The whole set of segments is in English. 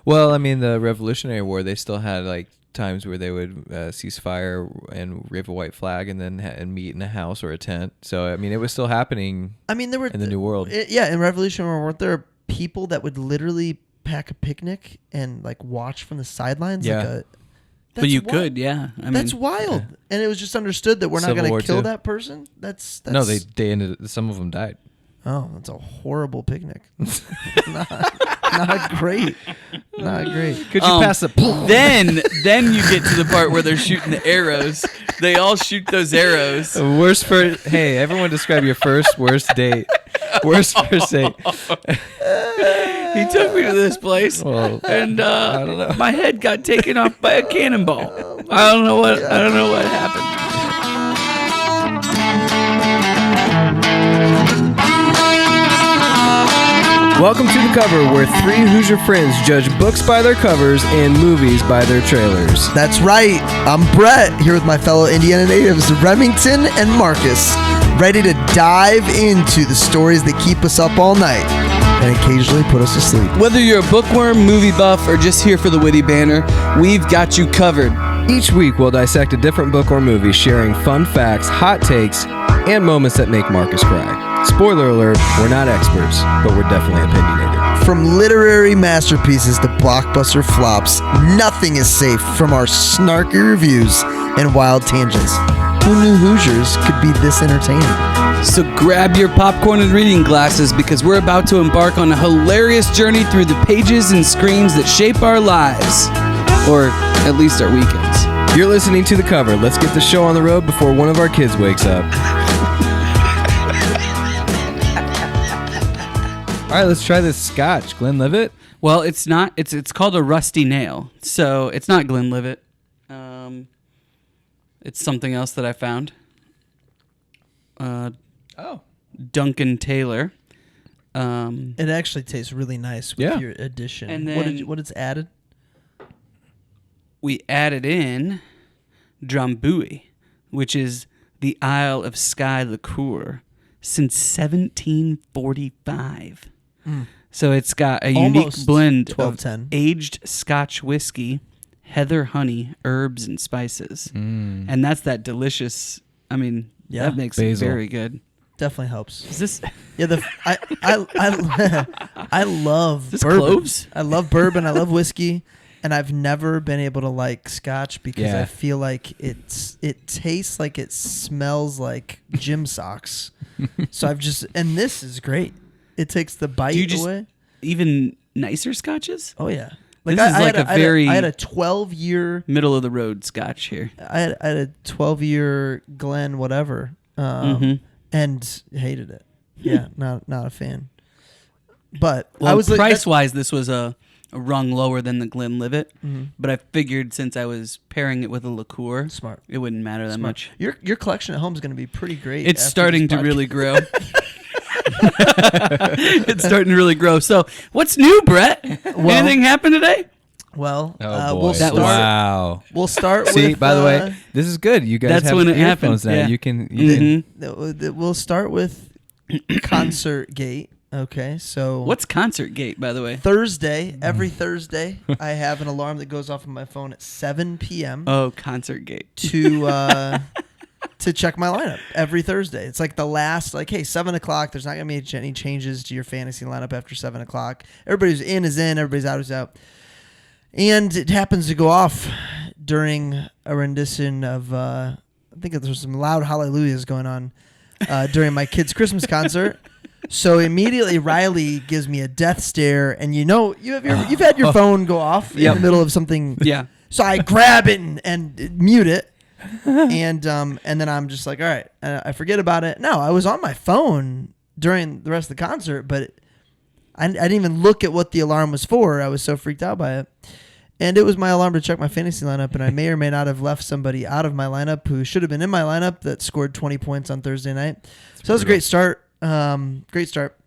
Well, I mean, the Revolutionary War, they still had like times where they would cease fire and wave a white flag and then and meet in a house or a tent. So I mean, it was still happening. I mean, there were in the New World. In Revolutionary War, weren't there people that would literally pack a picnic and like watch from the sidelines? Yeah. But you could, yeah. I mean, that's wild. Yeah. And it was just understood that we're not going to kill that person. That's no, they ended. Some of them died. Oh, that's a horrible picnic. not great. Not great. Could you pass the? Then you get to the part where they're shooting the arrows. They all shoot those arrows. Worst first. Hey, everyone, describe your worst date. Worst first date. He took me to this place, and I don't know. my head got taken off by a cannonball. I don't know what happened. Welcome to The Cover, where three Hoosier friends judge books by their covers and movies by their trailers. That's right. I'm Brett, here with my fellow Indiana natives, Remington and Marcus, ready to dive into the stories that keep us up all night and occasionally put us to sleep. Whether you're a bookworm, movie buff, or just here for the witty banter, we've got you covered. Each week, we'll dissect a different book or movie, sharing fun facts, hot takes, and moments that make Marcus cry. Spoiler alert, we're not experts, but we're definitely opinionated. From literary masterpieces to blockbuster flops, nothing is safe from our snarky reviews and wild tangents. Who knew Hoosiers could be this entertaining? So grab your popcorn and reading glasses because we're about to embark on a hilarious journey through the pages and screens that shape our lives. Or at least our weekends. You're listening to The Cover. Let's get the show on the road before one of our kids wakes up. All right, let's try this scotch. Glenlivet? Well, it's not. It's called a rusty nail. So it's not Glenlivet. It's something else that I found. Duncan Taylor. It actually tastes really nice with your addition. And then what it's added? We added in Drambuie, which is the Isle of Skye liqueur since 1745. So it's got a unique blend of aged Scotch whiskey, heather honey, herbs, and spices. And that's that delicious, I mean, that makes basil. It very good. Definitely helps. Is this... Yeah, I love this bourbon. Cloves? I love bourbon. I love whiskey. And I've never been able to like Scotch because I feel like it tastes like it smells like gym socks. So and this is great. It takes the bite away. Even nicer scotches? Oh yeah. Like this is like I had a 12-year middle of the road scotch here. I had a 12-year Glen whatever, and hated it. Yeah, not a fan. But well, I was price wise, this was a rung lower than the Glenlivet. But I figured since I was pairing it with a liqueur, it wouldn't matter that much. Your collection at home is going to be pretty great. It's starting to really grow. It's starting to really grow. So, what's new, Brett? Anything happened today? Well, we'll start. Wow. We'll start. See, with, by the way, this is good. You guys have earphones now. Yeah. You can. We'll start with Concertgate. Okay, so what's Concertgate, by the way? Every Thursday, I have an alarm that goes off on my phone at 7 p.m. Oh, Concertgate. To check my lineup every Thursday. It's like the last, hey, 7 o'clock. There's not going to be any changes to your fantasy lineup after 7 o'clock. Everybody's in is in. Everybody's out is out. And it happens to go off during a rendition of, I think there's some loud hallelujahs going on during my kid's Christmas concert. So immediately Riley gives me a death stare, and you've had your phone go off in the middle of something. Yeah. So I grab it and mute it. And then I'm just like, all right, I forget about it. No, I was on my phone during the rest of the concert, but I didn't even look at what the alarm was for. I was so freaked out by it. And it was my alarm to check my fantasy lineup, and I may or may not have left somebody out of my lineup who should have been in my lineup that scored 20 points on Thursday night. So that was a great start. Great start.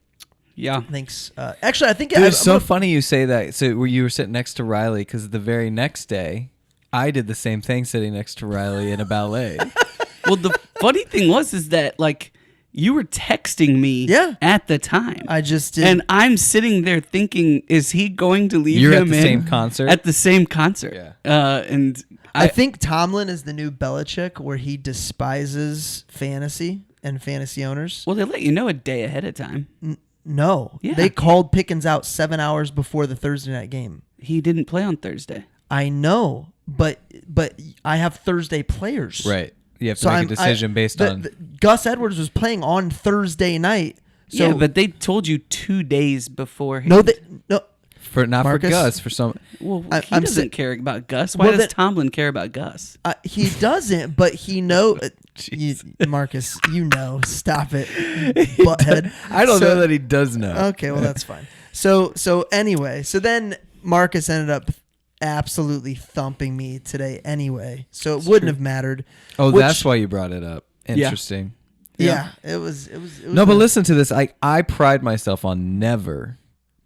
Yeah. Thanks. Actually, I think it's so funny you say that. So where you were sitting next to Riley, because the very next day, I did the same thing sitting next to Riley in a ballet. Well, the funny thing is that You were texting me at the time. I just did. And I'm sitting there thinking, is he going to leave You're him at the in? same concert? At the same concert. Yeah. And I think Tomlin is the new Belichick, where he despises fantasy and fantasy owners. Well, they let you know a day ahead of time. No. Yeah. They called Pickens out 7 hours before the Thursday night game. He didn't play on Thursday. I know, but I have Thursday players. Right. You have to make a decision based on... Gus Edwards was playing on Thursday night. So yeah, but they told you 2 days before. No. For Marcus? Gus, for some... Well, he doesn't care about Gus. Why does Tomlin care about Gus? He doesn't, but he knows... Marcus, stop it, butthead. I don't know that he does know. Okay, well, that's fine. So anyway, then Marcus ended up absolutely thumping me today anyway, so it wouldn't have mattered. Oh, that's why you brought it up. Interesting. Yeah, it was no, but listen to this. I pride myself on never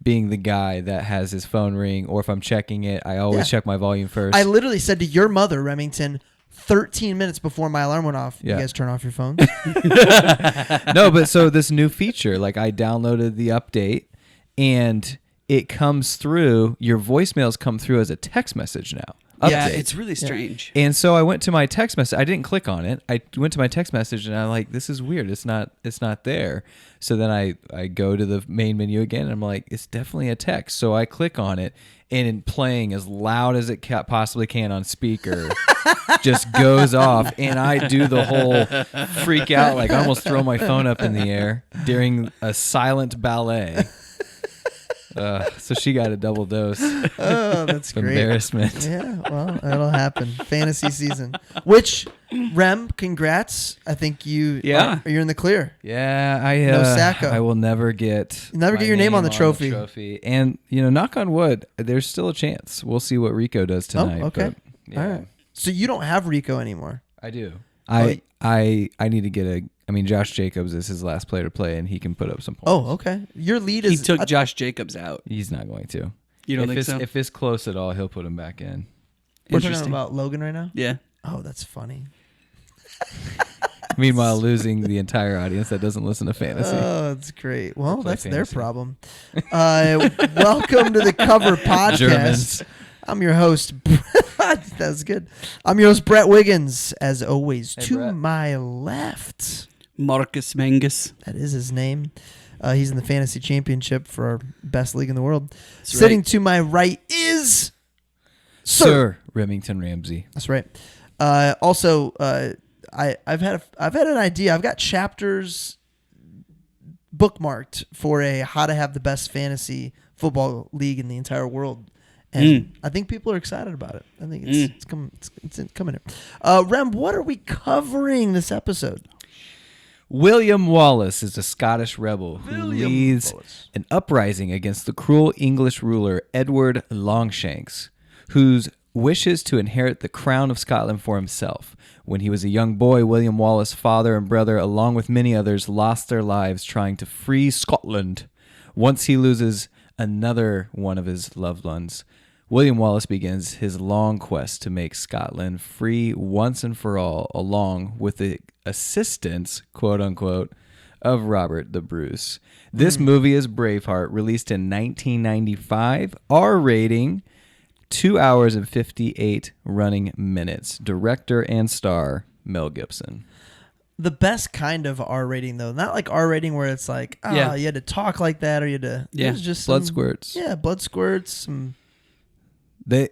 being the guy that has his phone ring, or if I'm checking it, I always check my volume first. I literally said to your mother, Remington, 13 minutes before my alarm went off, you guys turn off your phones. No, but so this new feature, like I downloaded the update, and it comes through, your voicemails come through as a text message now. Yeah, it's really strange. And so I went to my text message. I didn't click on it. I went to my text message, and I'm like, this is weird. It's not there. So then I go to the main menu again, and I'm like, it's definitely a text. So I click on it, and in playing as loud as it possibly can on speaker, just goes off, and I do the whole freak out, like I almost throw my phone up in the air during a silent ballet. So she got a double dose. Oh, that's great. Embarrassment. Yeah, well, that'll happen. Fantasy season. Which, Rem, congrats. I think you're in the clear. Yeah, no Sacco. I will never get your name on the trophy. And knock on wood, there's still a chance. We'll see what Rico does tonight. Oh, okay. But, all right. So you don't have Rico anymore. I do. I need to get Josh Jacobs is his last player to play, and he can put up some points. Oh, okay. Your lead is... He took Josh Jacobs out. He's not going to. You don't think so? If it's close at all, he'll put him back in. We're talking about Logan right now? Yeah. Oh, that's funny. Meanwhile, losing the entire audience that doesn't listen to fantasy. Oh, that's great. Well, that's their problem. Welcome to the Cover Podcast. Germans. I'm your host. That's good. I'm your host, Brett Wiggins. As always, to Brett. my left... Marcus Mangus. That is his name. He's in the fantasy championship for our best league in the world. That's Sitting right. to my right is Sir Remington Ramsey. That's right. Also, I've had an idea. I've got chapters bookmarked for a how to have the best fantasy football league in the entire world. And I think people are excited about it. I think it's coming here. Rem, what are we covering this episode? William Wallace is a Scottish rebel who leads an uprising against the cruel English ruler Edward Longshanks, whose wishes to inherit the crown of Scotland for himself. When he was a young boy, William Wallace's father and brother, along with many others, lost their lives trying to free Scotland. Once he loses another one of his loved ones, William Wallace begins his long quest to make Scotland free once and for all, along with the assistance, quote unquote, of Robert the Bruce. This movie is Braveheart, released in 1995, R rating, 2 hours and 58 running minutes. Director and star, Mel Gibson. The best kind of R rating, though. Not like R rating where it's like, you had to talk like that, or you had to... Yeah, it was just blood squirts. Yeah, blood squirts, some... There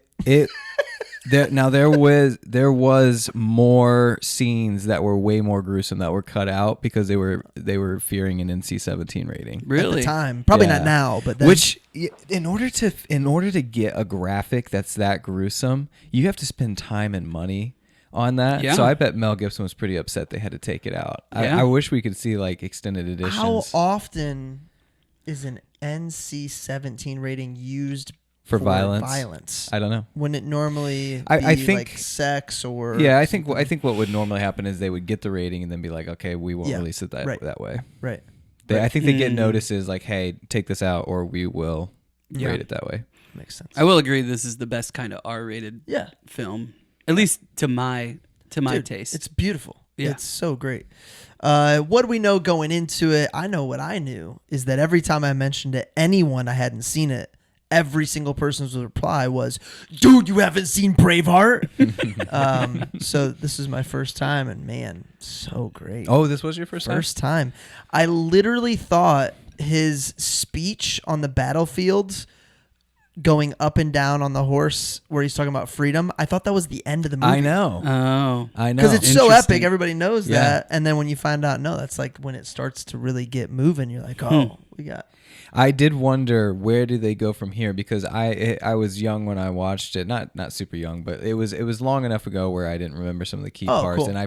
was more scenes that were way more gruesome that were cut out because they were fearing an NC-17 rating. Really? At the time. Probably not now, but then. Which in order to get a graphic that's that gruesome, you have to spend time and money on that. Yeah. So I bet Mel Gibson was pretty upset they had to take it out. Yeah. I wish we could see like extended editions. How often is an NC-17 rating used for violence? I don't know. When it normally I be think like sex or... Yeah, I think what would normally happen is they would get the rating and then be like, okay, we won't release it that way. Right. I think they get notices like, hey, take this out or we will rate it that way. Makes sense. I will agree this is the best kind of R-rated film. At least to my taste. It's beautiful. Yeah. It's so great. What do we know going into it? I know what I knew is that every time I mentioned to anyone I hadn't seen it, every single person's reply was, "Dude, you haven't seen Braveheart?" So this is my first time, and man, so great. Oh, this was your first time? I literally thought his speech on the battlefield, going up and down on the horse, where he's talking about freedom, I thought that was the end of the movie. I know. Oh, I know. Because it's so epic, everybody knows that, and then when you find out, no, that's like when it starts to really get moving. You're like, oh, we got. I did wonder where do they go from here, because I was young when I watched it, not super young, but it was long enough ago where I didn't remember some of the key parts, cool. and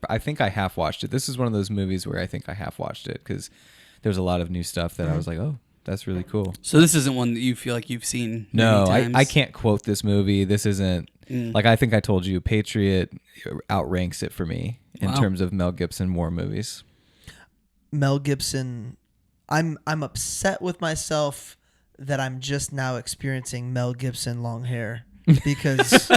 I think I half watched it. This is one of those movies where I think I half watched it because there's a lot of new stuff that I was like, oh, that's really cool. So this isn't one that you feel like you've seen? No, many times? I can't quote this movie. This isn't like, I think I told you, Patriot outranks it for me in terms of Mel Gibson war movies. Mel Gibson. I'm upset with myself that I'm just now experiencing Mel Gibson long hair, because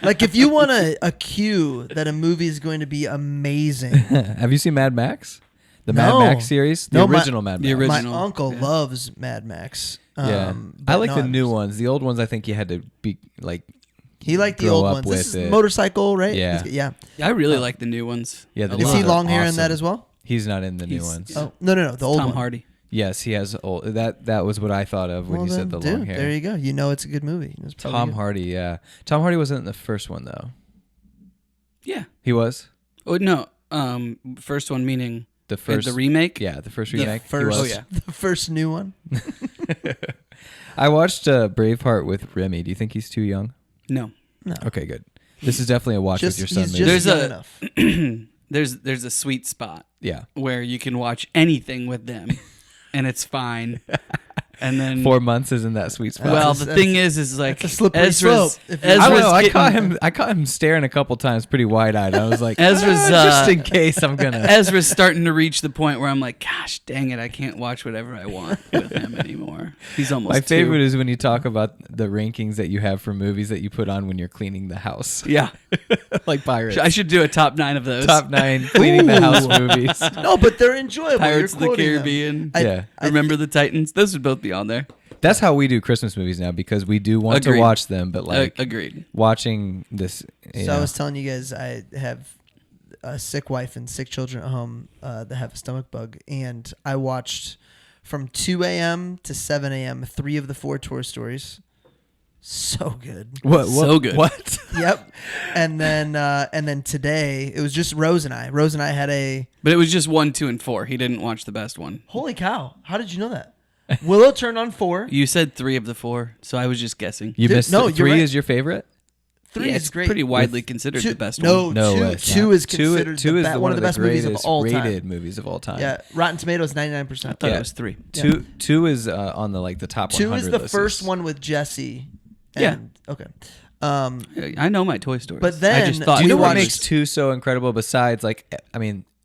like, if you want a cue that a movie is going to be amazing. Have you seen Mad Max? The No. Mad Max series? The original Mad Max. the original. My uncle loves Mad Max. Yeah. But I like no, the new ones. The old ones, I think you had to be like, He liked the grow old up ones. with This is it. motorcycle, right? Yeah. Yeah. I really like the new ones. Yeah, the a new Is lot. he are long hair in awesome. that as well? He's not in the new He's- ones. Oh, no, the old Tom one. Hardy. Yes, he has old. That was what I thought of when Well, you said then, the long dude, hair. there you go. You know it's a good movie. It's probably Tom good. Hardy, yeah. Tom Hardy wasn't in the first one though. Yeah. He was Oh no. First one meaning the first. the remake. Yeah, the first The remake. He first, was. the first new one. I watched Braveheart with Remy. Do you think he's too young? No. No. Okay, good. This is definitely a watch with your son he's movie. just There's young enough. There's a sweet spot Yeah. where you can watch anything with them, and it's fine. And then 4 months isn't that sweet spot. well, That's the a- thing is like that's a slippery Ezra's, slope. If you- I don't Ezra's know. I getting- caught him staring a couple times, pretty wide eyed. I was like, Ezra's, just in case I'm gonna. Ezra's starting to reach the point where I'm like, gosh, dang it, I can't watch whatever I want with him anymore. He's almost My favorite two. is when you talk about the rankings that you have for movies that you put on when you're cleaning the house, Yeah, like Pirates. I should do a top 9 of those. Top 9 cleaning the house movies. No, but they're enjoyable. Pirates of You're the quoting them. Caribbean. Yeah. Remember the Titans? Those would both be on there. That's how we do Christmas movies now, because we do want to Agreed. watch them, but like Agreed. watching this. So I was telling you guys, I have a sick wife and sick children at home that have a stomach bug, and I watched from 2 a.m. to 7 a.m. 3 of the 4 Toy Stories. So good. what? So good. What? Yep. And then today it was just Rose and I. Rose and I had a But it was just 1, 2, and 4. He didn't watch the best one. holy cow. How did you know that? Willow turned on 4. You said 3 of the 4, so I was just guessing. You Dude, missed. no, No, you're 3 right. is your favorite. 3 Yeah, is it's great. pretty widely considered Two- the best no, one. No, two, it's two not. is considered two is one of the best movies of greatest all time. rated movies of all time. Yeah, Rotten Tomatoes 99%. I thought Yeah. it was 3. Two is on the the top 2 100 is the lists. first one with Jesse. Yeah. And, okay. I know my Toy Stories. But then- I just thought Do you know we what watched- makes 2 so incredible? Besides,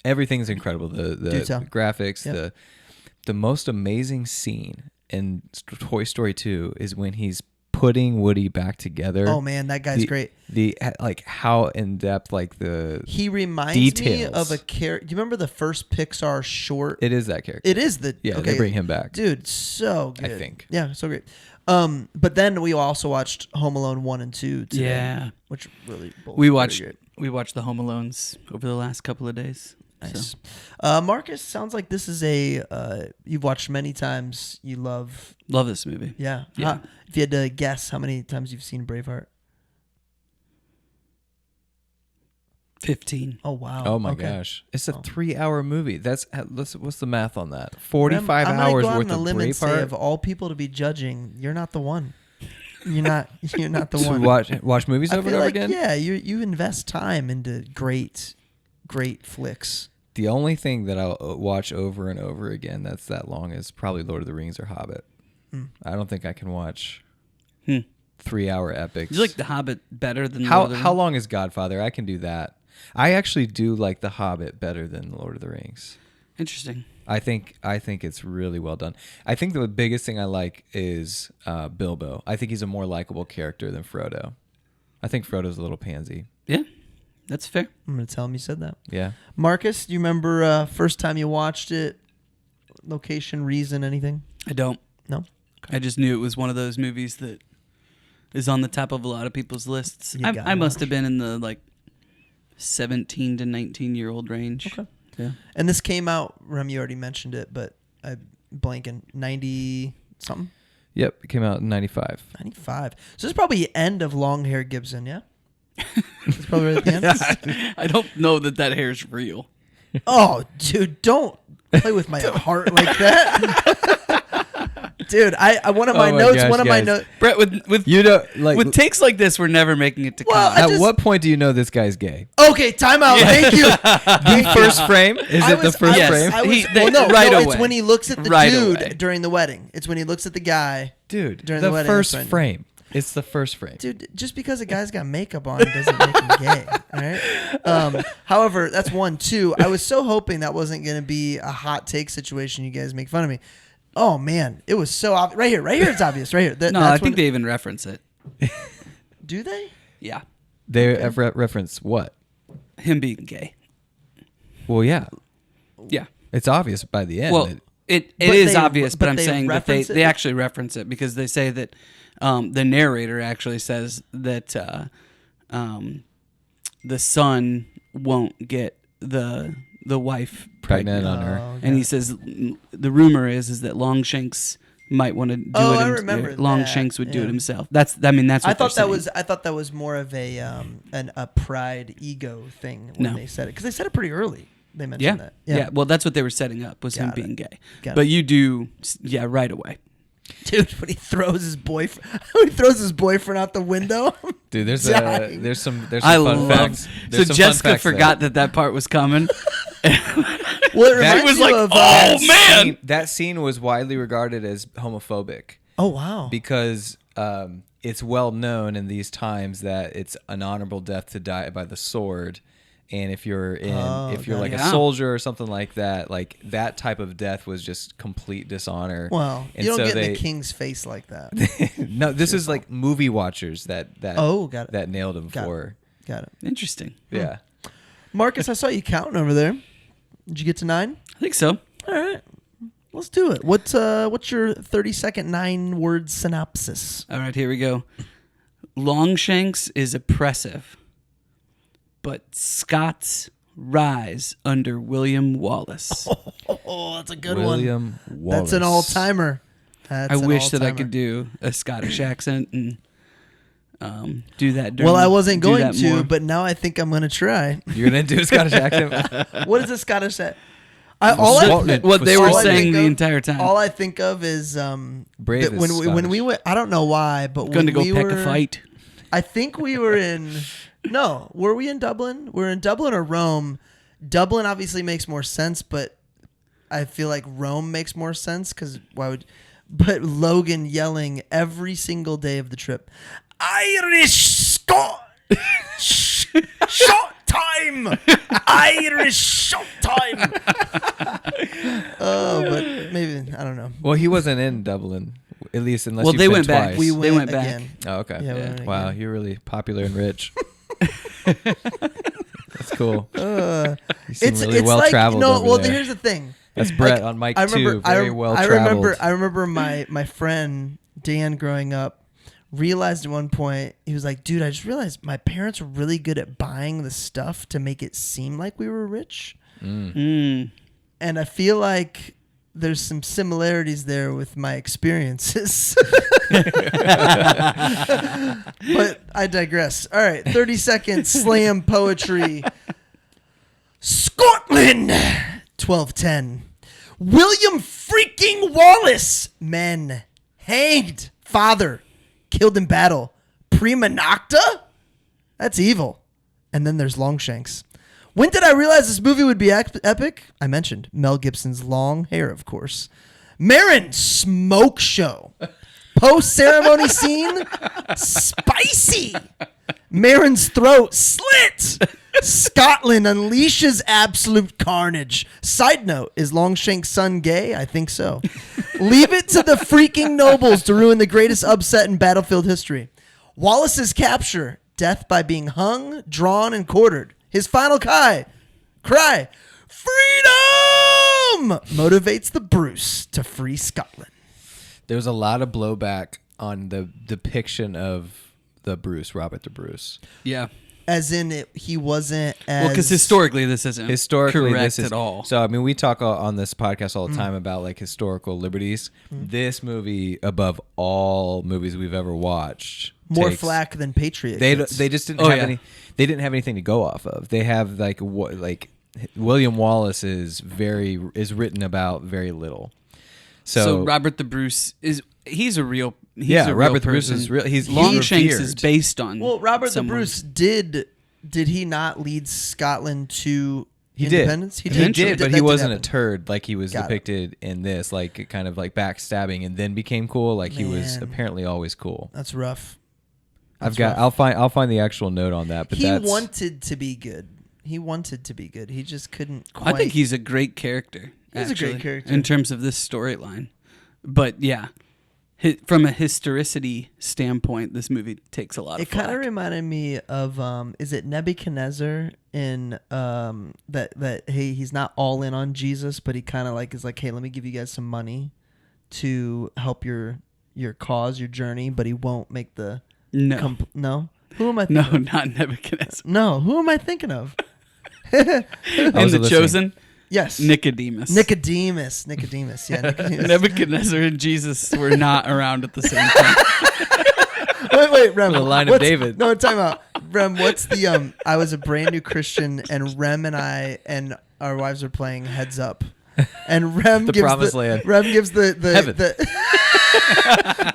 everything's incredible. The Do tell. graphics, Yep. the most amazing scene in Toy Story 2 is when he's putting Woody back together. Oh man, that guy's great. The how in depth the He reminds me details. of a character. Do you remember the first Pixar short? it is that character. It is the Yeah, okay, they bring him back. dude. So good. I think. Yeah, so great. But then we also watched Home Alone 1 and 2 today, Yeah. which really both we very watched good. the Home Alones over the last couple of days. Nice. So, Marcus, sounds like this is a you've watched many times. You love, love this movie. yeah. Yeah. If you had to guess how many times you've seen Braveheart. 15. Oh wow. Oh my Okay. gosh, it's a Oh. 3-hour movie. What's the math on that? 45 I'm hours gonna go worth out on of a limb and say, Braveheart. of all people to be judging, you're not the one. You're not the To one. watch movies I over feel and over like again. yeah, you invest time into great flicks. The only thing that I'll watch over and over again that's that long is probably Lord of the Rings or Hobbit. I don't think I can watch 3-hour epics. Do you like The Hobbit better than how Lord of the how Rings? long is Godfather? I can do that. I actually do like The Hobbit better than Lord of the Rings. Interesting. I think it's really well done. I think the biggest thing I like is Bilbo. I think he's a more likable character than Frodo. I think Frodo's a little pansy. Yeah. That's fair. I'm going to tell him you said that. Yeah. Marcus, do you remember first time you watched it? Location, reason, anything? I don't. No? Okay. I just knew it was one of those movies that is on the top of a lot of people's lists. I must have been in the 17 to 19-year-old range. Okay. Yeah. And this came out, Rem, you already mentioned it, but I'm blanking, 90-something? Yep, it came out in 95. 95. So this is probably the end of long hair Gibson, yeah? It's probably right at the end. I don't know that hair's real. Oh, dude, don't play with my heart like that. Dude, one of my notes. Brett, with takes like this, we're never making it to college. At what point do you know this guy's gay? Okay, time out. Thank you. The first frame? Is it the first frame? It's when he looks at the dude during the wedding. It's when he looks at the guy. Dude, during the wedding. First frame. It's the first frame. Dude, just because a guy's got makeup on doesn't make him gay. All right. However, that's 1. 2, I was so hoping that wasn't going to be a hot take situation. You guys make fun of me. Oh man, it was so obvious. Right here, it's obvious. Right here. I think they even reference it. Do they? Yeah. They reference what? Him being gay. Well, yeah. Yeah. It's obvious by the end. Well, it is obvious, but I'm saying that they actually reference it because they say that the narrator actually says that the son won't get the wife pregnant on her. Okay. And he says the rumor is that Longshanks might want to do it. I remember Longshanks would do it himself. That's what I thought that was more of a pride ego thing when they said it, because they said it pretty early. They mentioned that. Yeah. Well, that's what they were setting up, was him being gay. Got but you do, right away. Dude, when he throws his boyfriend out the window. Dude, there's some fun facts. So Jessica forgot that part was coming. Well, it reminds me of man, that scene was widely regarded as homophobic. Oh wow! Because it's well known in these times that it's an honorable death to die by the sword. And if you're a soldier or something like that type of death was just complete dishonor. Well, and you don't get in the king's face like that. No, this is like movie watchers that got it. That nailed him for. Got it. Interesting. Yeah. Marcus, I saw you counting over there. Did you get to 9? I think so. All right. Let's do it. What's your 30-second 9-word synopsis? All right, here we go. Longshanks is oppressive, but Scots rise under William Wallace. Oh, that's a good William one. Wallace. That's an all-timer. I wish that I could do a Scottish accent and do that. I wasn't going to, but now I think I'm going to try. You're going to do a Scottish accent? What is a Scottish accent? What they were saying the entire time. All I think of is Brave when we went. I don't know why, but going to go pick a fight. I think we were in. No, were we in Dublin? We're in Dublin or Rome. Dublin obviously makes more sense, but I feel like Rome makes more sense because why would? But Logan yelling every single day of the trip, Irish Scot, shot time, Irish shot time. Oh, but maybe I don't know. Well, he wasn't in Dublin, at least unless they went back. They went back. Again. Oh, okay. Yeah. Wow, you're really popular and rich. That's cool. You seem really well traveled. Well, here's the thing. That's Brett on mic 2. Very well traveled. I remember my friend Dan growing up realized at one point, he was like, dude, I just realized my parents were really good at buying the stuff to make it seem like we were rich. And I feel like there's some similarities there with my experiences. But I digress. All right, 30 seconds slam poetry. Scotland, 1210. William freaking Wallace, men hanged. Father killed in battle. Prima nocta? That's evil. And then there's Longshanks. When did I realize this movie would be epic? I mentioned Mel Gibson's long hair, of course. Marin smoke show. Post-ceremony scene, spicy. Marin's throat slit. Scotland unleashes absolute carnage. Side note, is Longshank's son gay? I think so. Leave it to the freaking nobles to ruin the greatest upset in battlefield history. Wallace's capture, death by being hung, drawn, and quartered. His final cry, freedom, motivates the Bruce to free Scotland. There was a lot of blowback on the depiction of the Bruce, Robert the Bruce. Yeah. As in, he wasn't as... Well, because historically, this isn't correct this is, at all. So, I mean, we talk on this podcast all the time about, like, historical liberties. This movie, above all movies we've ever watched... More flack than Patriot. They just didn't have any... They didn't have anything to go off of. They have, like William Wallace is written about very little. So Robert the Bruce he's a real Robert the Bruce person. is real. He's Longshanks revered. is based on. Well, Robert someone. the Bruce did he not lead Scotland to independence? He did, but he wasn't a happen. turd like he was depicted in this, like kind of like backstabbing and then became cool. Like he was apparently always cool. That's rough. I'll find the actual note on that. But he wanted to be good. He just couldn't quite. I think he's a great character. He's a great character in terms of this storyline. But yeah, from a historicity standpoint, this movie takes a lot of It kind of reminded me of is it Nebuchadnezzar in that hey, he's not all in on Jesus, but he kind of like is like, hey, let me give you guys some money to help your cause, your journey, but he won't make the no. Who am I thinking of? Not Nebuchadnezzar. No, who am I thinking of? In The Chosen? Yes. Nicodemus. Yeah, Nicodemus. Nicodemus. Nebuchadnezzar and Jesus were not around at the same time. Wait, Rem. The line of David. No, time out. Rem, what's the I was a brand new Christian and Rem and I and our wives are playing Heads Up. And Rem gives promised land. Rem gives the Heaven.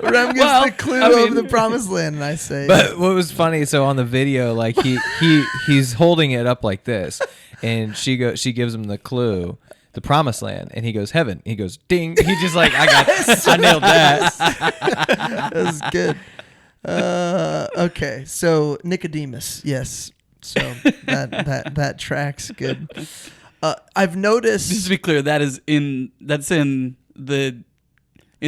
Rem gives the clue of the promised land, and I say. But what was funny? So on the video, like he's holding it up like this, and she gives him the clue, the promised land, and he goes heaven. He goes ding. He just like I nailed that. That was good. Okay, so Nicodemus, yes. So that tracks good. I've noticed. Just to be clear, that's in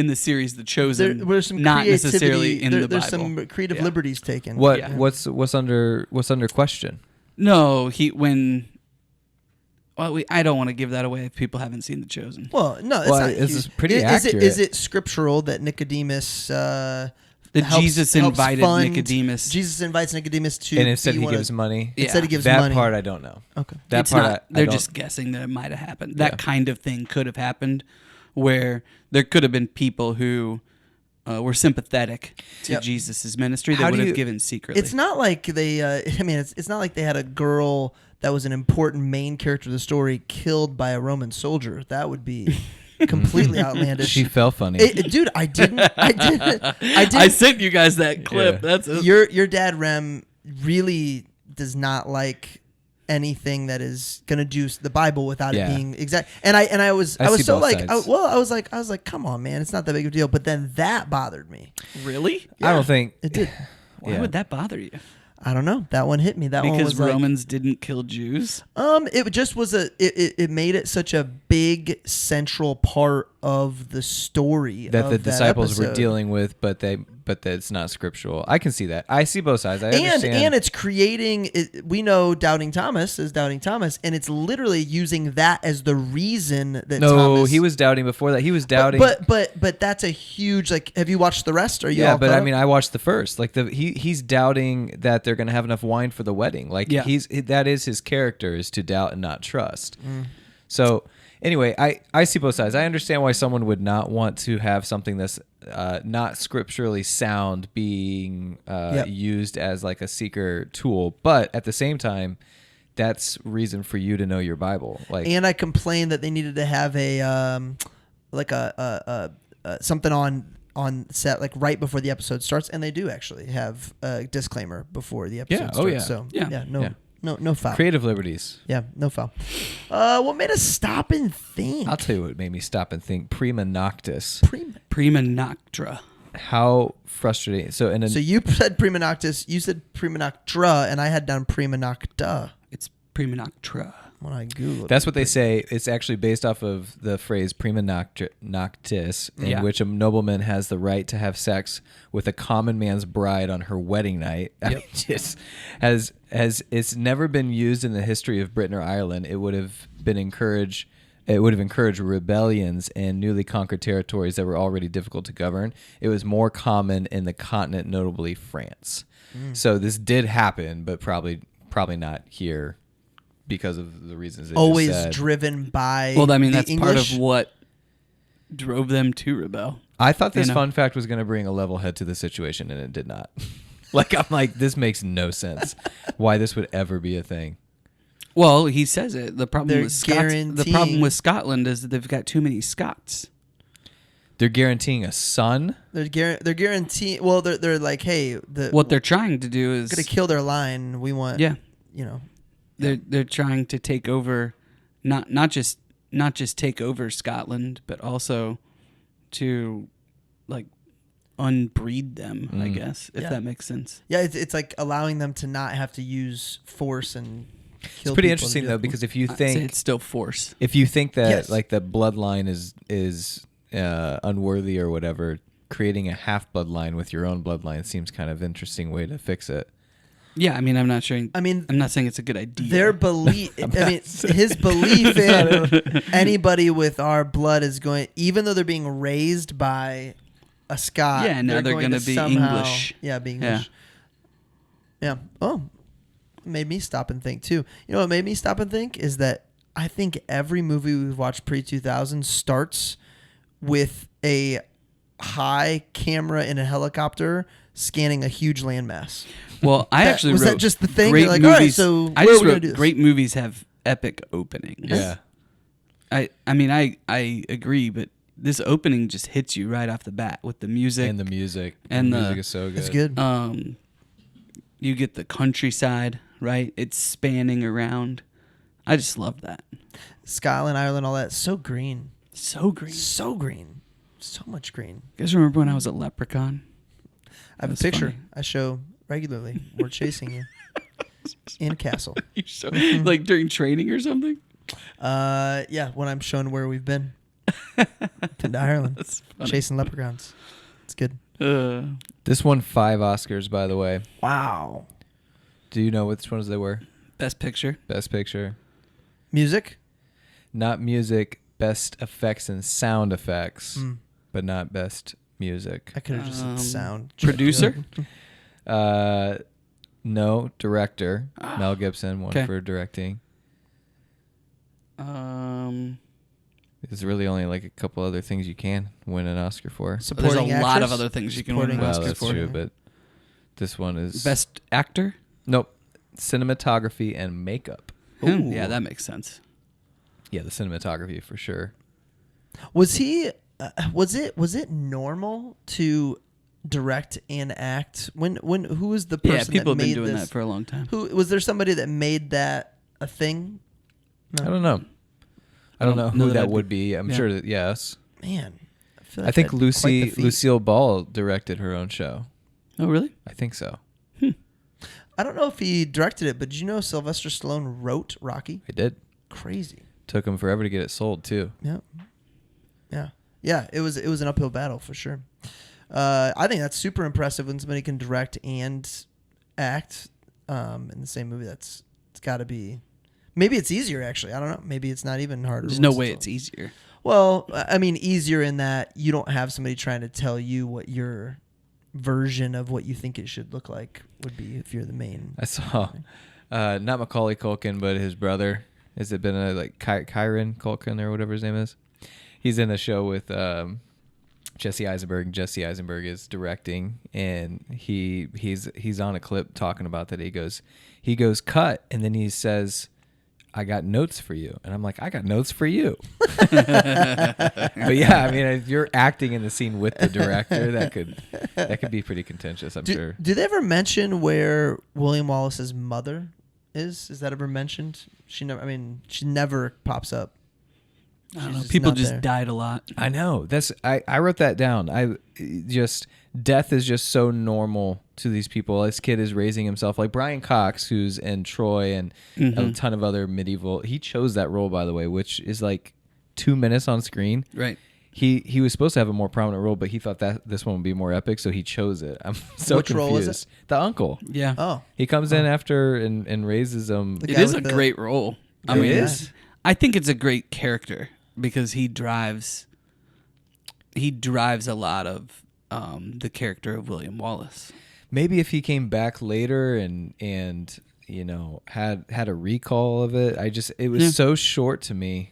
the series The Chosen. There's some not necessarily in the Bible. There's some creative liberties taken. What's under question? No, I don't want to give that away if people haven't seen The Chosen. Well, no, it's pretty accurate. Is it scriptural that Nicodemus? Jesus invites Nicodemus to, and instead he gives money. Instead he gives that money. part I don't know. Okay, that part they're just guessing that it might have happened. That kind of thing could have happened, where there could have been people who were sympathetic to Jesus' ministry that would have given secretly. It's not like they. It's not like they had a girl that was an important main character of the story killed by a Roman soldier. That would be completely outlandish. She felt funny, dude. I didn't. I sent you guys that clip. Yeah. That's your dad Rem really does not like anything that is going to do the Bible without it being exact. And I was so like, I was like, come on, man, it's not that big of a deal. But then that bothered me. Really? Yeah, I don't think it did. Why would that bother you? I don't know. That one hit me. That one was because Romans didn't kill Jews. It just was it made it such a big central part of the story that the disciples were episode. dealing with, but that's not scriptural. I can see that. I see both sides. I understand. And it's creating. We know Doubting Thomas is Doubting Thomas, and it's literally using that as the reason that. No, he was doubting before that. He was doubting. But that's a huge like. Have you watched the rest? Are you? Yeah, all but caught I up? mean, I watched the first. Like he's doubting that they're going to have enough wine for the wedding. Like that is his character, is to doubt and not trust. So anyway, I see both sides. I understand why someone would not want to have something that's not scripturally sound being used as like a seeker tool, but at the same time, that's reason for you to know your Bible. Like, and I complained that they needed to have a something on set like right before the episode starts, and they do actually have a disclaimer before the episode starts. Oh yeah. So Yeah. no foul. Creative liberties. Yeah, no foul. What made us stop and think? I'll tell you what made me stop and think. Prima noctis. Prima noctra. How frustrating. So you said prima noctis, you said prima noctra, and I had down prima nocta. It's prima noctra. when I Googled That's what they say. It's actually based off of the phrase prima noctis, in which a nobleman has the right to have sex with a common man's bride on her wedding night. Yep. It's never been used in the history of Britain or Ireland. It would have encouraged rebellions in newly conquered territories that were already difficult to govern. It was more common in the continent, notably France. So this did happen, but probably not here. Because of the reasons they always just said. Driven by Well, I mean, that's English. part of what drove them to rebel. I thought this fun fact was going to bring a level head to the situation, and it did not. I'm like, this makes no sense. Why this would ever be a thing? Well, he says it. The problem They're with Scotland is that they've got too many Scots. They're guaranteeing a son. They're guaranteeing. Well, they're like, hey, what they're trying to do is gonna kill their line. We want, They're trying to take over, not just take over Scotland, but also to unbreed them. I guess if that makes sense. Yeah, it's like allowing them to not have to use force and kill. It's pretty interesting though, because if you think it's still force, if you think that the bloodline is unworthy or whatever, creating a half bloodline with your own bloodline seems kind of interesting way to fix it. Yeah, I mean, I'm not saying it's a good idea. Their belief, his belief in anybody with our blood is going, even though they're being raised by a Scot. Yeah, now they're going to be somehow, English. Yeah, be English. Yeah. Oh, made me stop and think too. You know what made me stop and think is that I think every movie we've watched pre-2000 starts with a high camera in a helicopter scanning a huge landmass. Well, I actually was wrote that just the thing? Great You're like, movies, all right, so I where just are we gonna wrote do this? great movies have epic openings. Yeah. I mean, I agree, but this opening just hits you right off the bat with the music. And the music. And the the music is so good. It's good. You get the countryside, right? It's spanning around. I just love that. Scotland, Ireland, all that. So green. So green. So green. So much green. You guys remember when I was a leprechaun? I have a picture I show regularly. We're chasing you in a castle. You show, like during training or something? Yeah, when I'm showing where we've been. Been to Ireland. Chasing leprechauns. It's good. This won 5 Oscars, by the way. Wow. Do you know which ones they were? Best picture. Best picture. Music? Not music. Best effects and sound effects, but not best music. I could have just said sound. Producer? No, director. Mel Gibson won for directing. There's really only like a couple other things you can win an Oscar for. There's a lot of other things you can win an Well, Oscar that's for. true, but this one is Best actor? Nope. Cinematography and makeup. Ooh. Yeah, that makes sense. Yeah, the cinematography for sure. Was he? Was it normal to direct and act? When who was the person? Yeah, people that have made been doing this? that for a long time. Who was there? Somebody that made that a thing? No. I don't know. I don't know who that would be. I'm yeah. sure that yes. Man, I think that'd be quite the feat. Lucille Ball directed her own show. Oh, really? I think so. I don't know if he directed it, but did you know Sylvester Stallone wrote Rocky? I did. Crazy. Took him forever to get it sold too. Yeah. It was an uphill battle for sure. I think that's super impressive when somebody can direct and act in the same movie. It's got to be. Maybe it's easier actually. I don't know. Maybe it's not even harder. There's no way it's easier. Well, I mean, easier in that you don't have somebody trying to tell you what your version of what you think it should look like would be if you're the main. I saw, not Macaulay Culkin, but his brother. Has it been like Kyron Culkin or whatever his name is? He's in a show with Jesse Eisenberg. Jesse Eisenberg is directing, and he's on a clip talking about that. He goes cut, and then he says, I got notes for you. And I'm like, I got notes for you. But yeah, I mean, if you're acting in the scene with the director, that could be pretty contentious, I'm sure. Do they ever mention where William Wallace's mother is? Is that ever mentioned? She never pops up. I don't know. People just died a lot. I know. I wrote that down. Death is just so normal to these people. This kid is raising himself. Like Brian Cox, who's in Troy and a ton of other medieval. He chose that role, by the way, which is like 2 minutes on screen. Right. He was supposed to have a more prominent role, but he thought that this one would be more epic, so he chose it. I'm so Which confused. role is it? The uncle. Yeah. Oh. He comes in after and raises him. It is a great role. I mean, I think it's a great character because he drives a lot of the character of William Wallace. Maybe if he came back later and you know had a recall of it, it was so short to me.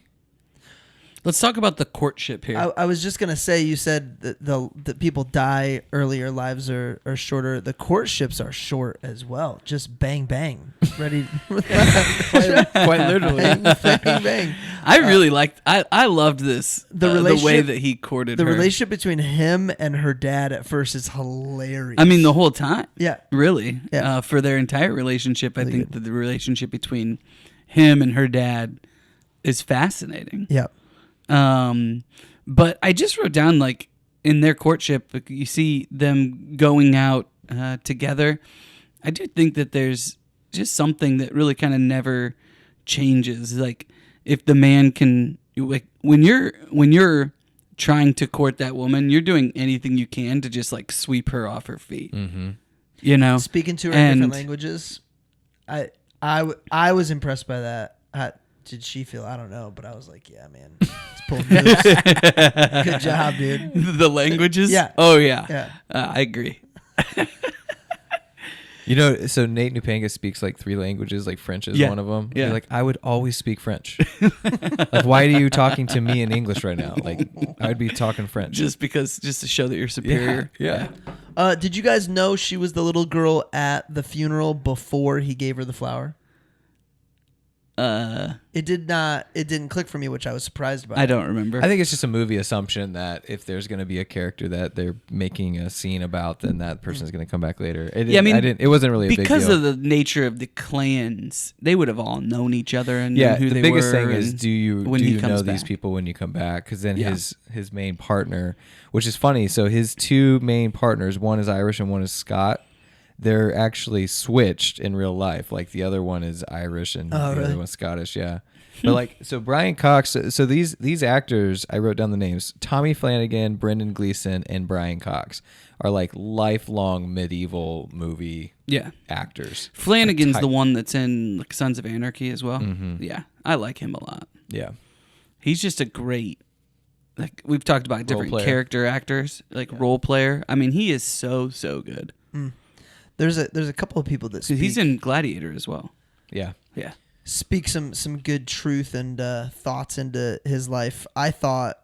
Let's talk about the courtship here. I was just gonna say, you said that the people die earlier, lives are shorter. The courtships are short as well. Just bang bang, ready. quite literally. Bang bang. I really liked. I loved this. The way that he courted her. The relationship between him and her dad at first is hilarious. I mean, the whole time. Yeah. Really. Yeah. For their entire relationship, I think that the relationship between him and her dad is fascinating. Yeah. But I just wrote down, like, in their courtship, you see them going out together. I do think that there's just something that really kind of never changes. Like, if the man can, like, when you're trying to court that woman, you're doing anything you can to just like sweep her off her feet. Mm-hmm. You know, speaking to her in different languages. I was impressed by that. Did she feel? I don't know, but I was like, yeah, man, it's pulling moves. Good job, dude. The languages? Yeah. Oh, yeah. Yeah. I agree. You know, so Nate Nupanga speaks like 3 languages, like French is one of them. Yeah. He's like, I would always speak French. Like, why are you talking to me in English right now? Like, I would be talking French. Just to show that you're superior. Yeah. Did you guys know she was the little girl at the funeral before he gave her the flower? It didn't click for me, which I was surprised by. I don't remember. I think it's just a movie assumption that if there's going to be a character that they're making a scene about, then that person's going to come back later. It wasn't really a big deal. Because of the nature of the clans, they would have all known each other and knew who they were. The biggest thing is, do you know back. these people when you come back? Because then his main partner, which is funny, so his 2 main partners, one is Irish and one is Scot. They're actually switched in real life. Like the other one is Irish and the other one's Scottish. Yeah. But like, so Brian Cox, so these actors, I wrote down the names, Tommy Flanagan, Brendan Gleeson, and Brian Cox are like lifelong medieval movie actors. Flanagan's the one that's in like Sons of Anarchy as well. Mm-hmm. Yeah. I like him a lot. Yeah. He's just a great, like we've talked about different character actors, like role player. I mean, he is so good. Mm. There's a couple of people that speak. He's in Gladiator as well. Yeah. Yeah. Speak some good truth and thoughts into his life. I thought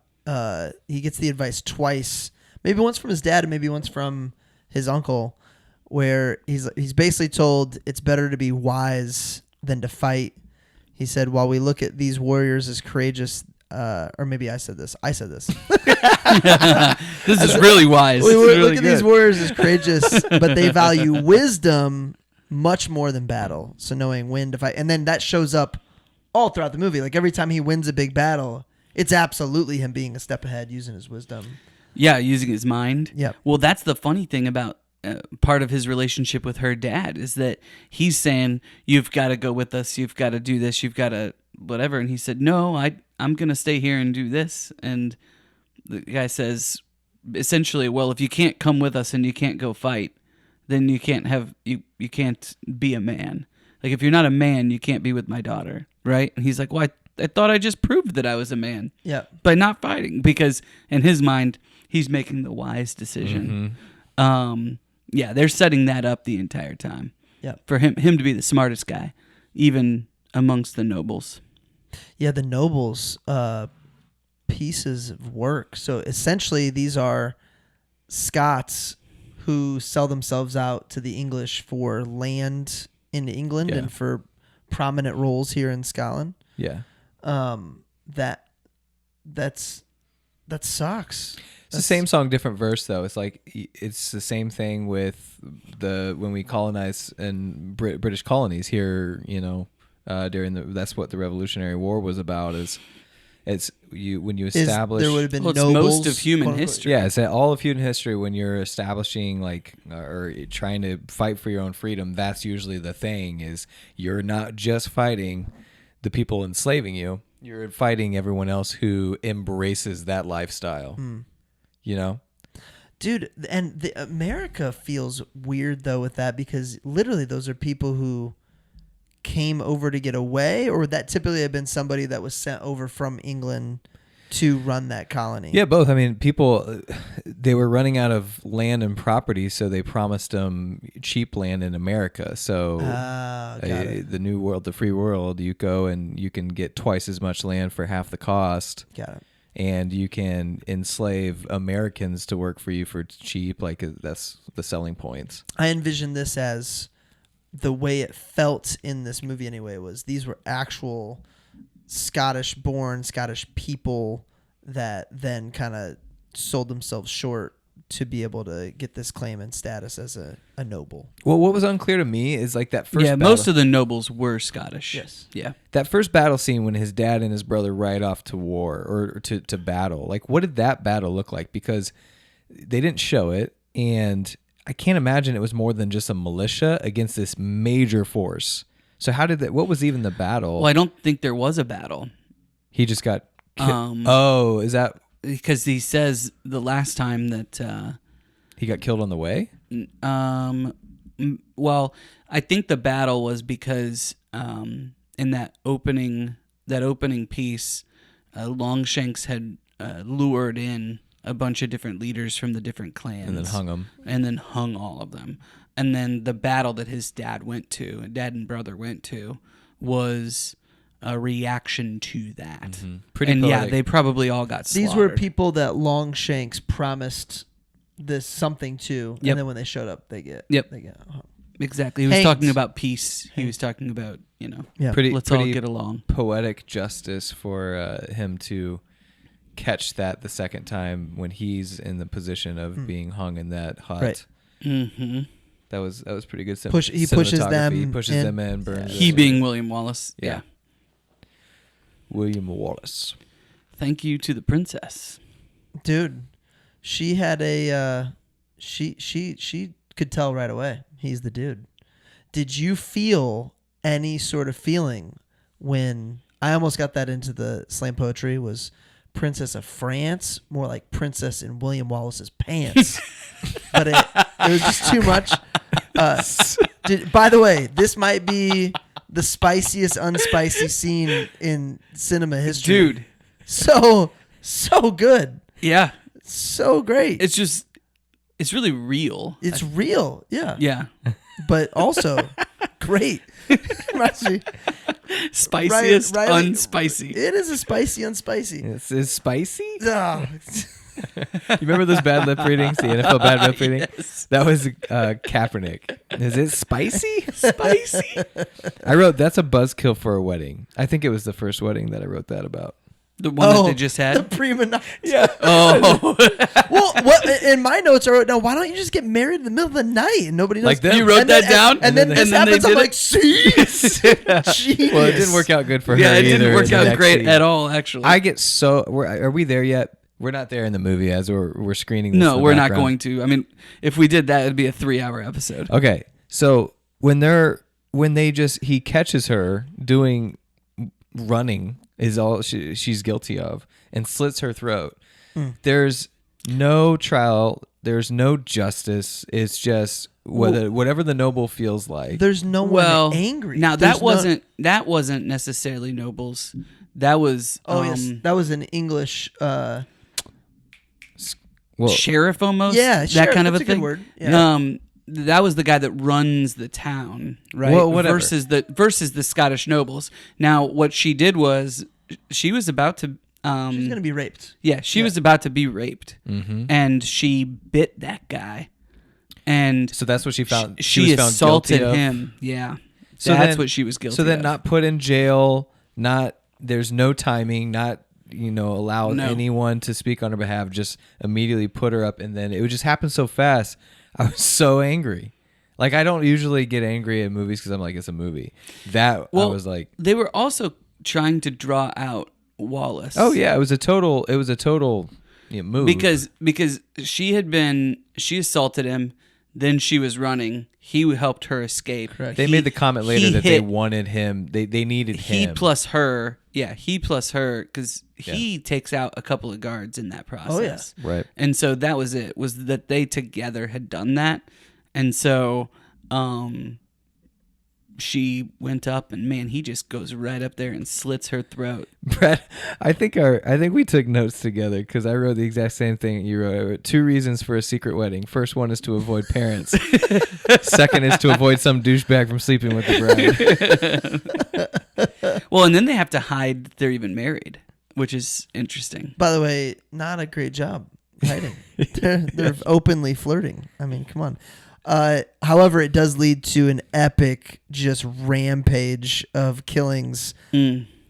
he gets the advice twice, maybe once from his dad and maybe once from his uncle, where he's basically told it's better to be wise than to fight. He said, while we look at these warriors as courageous, or maybe I said this. This is really wise. We look at these warriors as courageous, but they value wisdom much more than battle. So knowing when to fight. And then that shows up all throughout the movie. Like every time he wins a big battle, it's absolutely him being a step ahead, using his wisdom. Yeah, using his mind. Yeah. Well, that's the funny thing about part of his relationship with her dad is that he's saying, you've got to go with us. You've got to do this. You've got to whatever. And he said, no, I'm going to stay here and do this. And the guy says, essentially, well, if you can't come with us and you can't go fight, then you can't you can't be a man. Like, if you're not a man, you can't be with my daughter, right? And he's like, well, I thought I just proved that I was a man by not fighting, because in his mind, he's making the wise decision. Mm-hmm. They're setting that up the entire time for him to be the smartest guy, even amongst the nobles. Yeah, the nobles, pieces of work. So essentially, these are Scots who sell themselves out to the English for land in England and for prominent roles here in Scotland. Yeah. That sucks. It's the same song, different verse though. It's like it's the same thing with when we colonize in British colonies here. You know, during that's what the Revolutionary War was about. It's when you establish, there would have been it's nobles, most of human history. Yeah, it's all of human history. When you're establishing or trying to fight for your own freedom, that's usually the thing. Is you're not just fighting the people enslaving you. You're fighting everyone else who embraces that lifestyle. You know, dude. And America feels weird though with that, because literally those are people who came over to get away, or would that typically have been somebody that was sent over from England to run that colony? Yeah, both. I mean, people, they were running out of land and property, so they promised them cheap land in America. So the new world, the free world, you go and you can get twice as much land for half the cost. Got it. And you can enslave Americans to work for you for cheap. Like, that's the selling points. I envision this as the way it felt in this movie anyway, was these were actual Scottish-born, Scottish people that then kind of sold themselves short to be able to get this claim and status as a noble. Well, what was unclear to me is like that first battle. Most of the nobles were Scottish. Yes. Yeah. That first battle scene when his dad and his brother ride off to war or to battle. Like, what did that battle look like? Because they didn't show it, and I can't imagine it was more than just a militia against this major force. So how did that? What was even the battle? Well, I don't think there was a battle. He just got. Is that because he says the last time that he got killed on the way? Well, I think the battle was because in that opening piece, Longshanks had lured in a bunch of different leaders from the different clans. And then hung them. And then hung all of them. And then the battle that his dad and brother went to, was a reaction to that. Mm-hmm. Pretty poetic. Yeah, they probably all got slaughtered. These were people that Longshanks promised this something to, and then when they showed up, they get Exactly. He was talking about peace. He was talking about, let's all get along. Poetic justice for him to catch that the second time when he's in the position of being hung in that hut. Right. Mm-hmm. That was pretty good. He pushes them. He pushes them in. Burns. He being William Wallace. Yeah. William Wallace. Thank you to the princess, dude. She had a. She could tell right away. He's the dude. Did you feel any sort of feeling when I almost got that into the slam poetry? Was Princess of France more like Princess in William Wallace's pants? But it was just too much. By the way, this might be the spiciest unspicy scene in cinema history. Dude. So good. Yeah. So great. It's really real. It's real. Yeah. Yeah. But also great. Spiciest unspicy. It is a spicy unspicy. It's spicy? Oh. You remember those bad lip readings? The NFL bad lip reading? Yes. That was Kaepernick. Is it spicy? Spicy. I wrote, that's a buzzkill for a wedding. I think it was the first wedding that I wrote that about. The one that they just had? The prima nocta. Yeah. Oh. Well, what in my notes I wrote, now why don't you just get married in the middle of the night and nobody knows? Like them? You wrote that down? And then this happens, I'm like, see? Genius. Well, it didn't work out good for her Yeah, it either. didn't work out great at all, actually. I get so... Are we there yet? We're not there in the movie as we're screening this. No, we're not background. going to. I mean, if we did that, it'd be a 3-hour episode. Okay, so he catches her running is all she's guilty of and slits her throat. There's no trial. There's no justice. It's just whatever the noble feels like. There's no one angry. Now that wasn't necessarily nobles. That was yes, that was an English sheriff almost. Yeah, that kind of that's a thing. Good word. Yeah. That was the guy that runs the town, right? Well, whatever. Versus the Scottish nobles. Now, what she did was she was about to. She's gonna be raped. Yeah, she was about to be raped, and she bit that guy, and so that's what she found. She was found assaulted guilty him. Of. Yeah, so that's what she was guilty. So then, of. not put in jail. There's no timing. Not allow anyone to speak on her behalf. Just immediately put her up, and then it would just happen so fast. I was so angry. Like, I don't usually get angry at movies because I'm like, it's a movie. I was like, they were also trying to draw out Wallace. Oh yeah, it was a total move. Because she assaulted him, then she was running. He helped her escape. Correct. They made the comment later that they wanted him. They needed him. He plus her, because he takes out a couple of guards in that process. Oh yeah, right. And so that was it. Was that they together had done that, and so she went up, and man, he just goes right up there and slits her throat. Brett, I think we took notes together because I wrote the exact same thing you wrote. I wrote 2 reasons for a secret wedding. First one is to avoid parents. Second is to avoid some douchebag from sleeping with the bride. Well, and then they have to hide that they're even married, which is interesting. By the way, not a great job hiding. They're openly flirting. I mean, come on. However, it does lead to an epic just rampage of killings,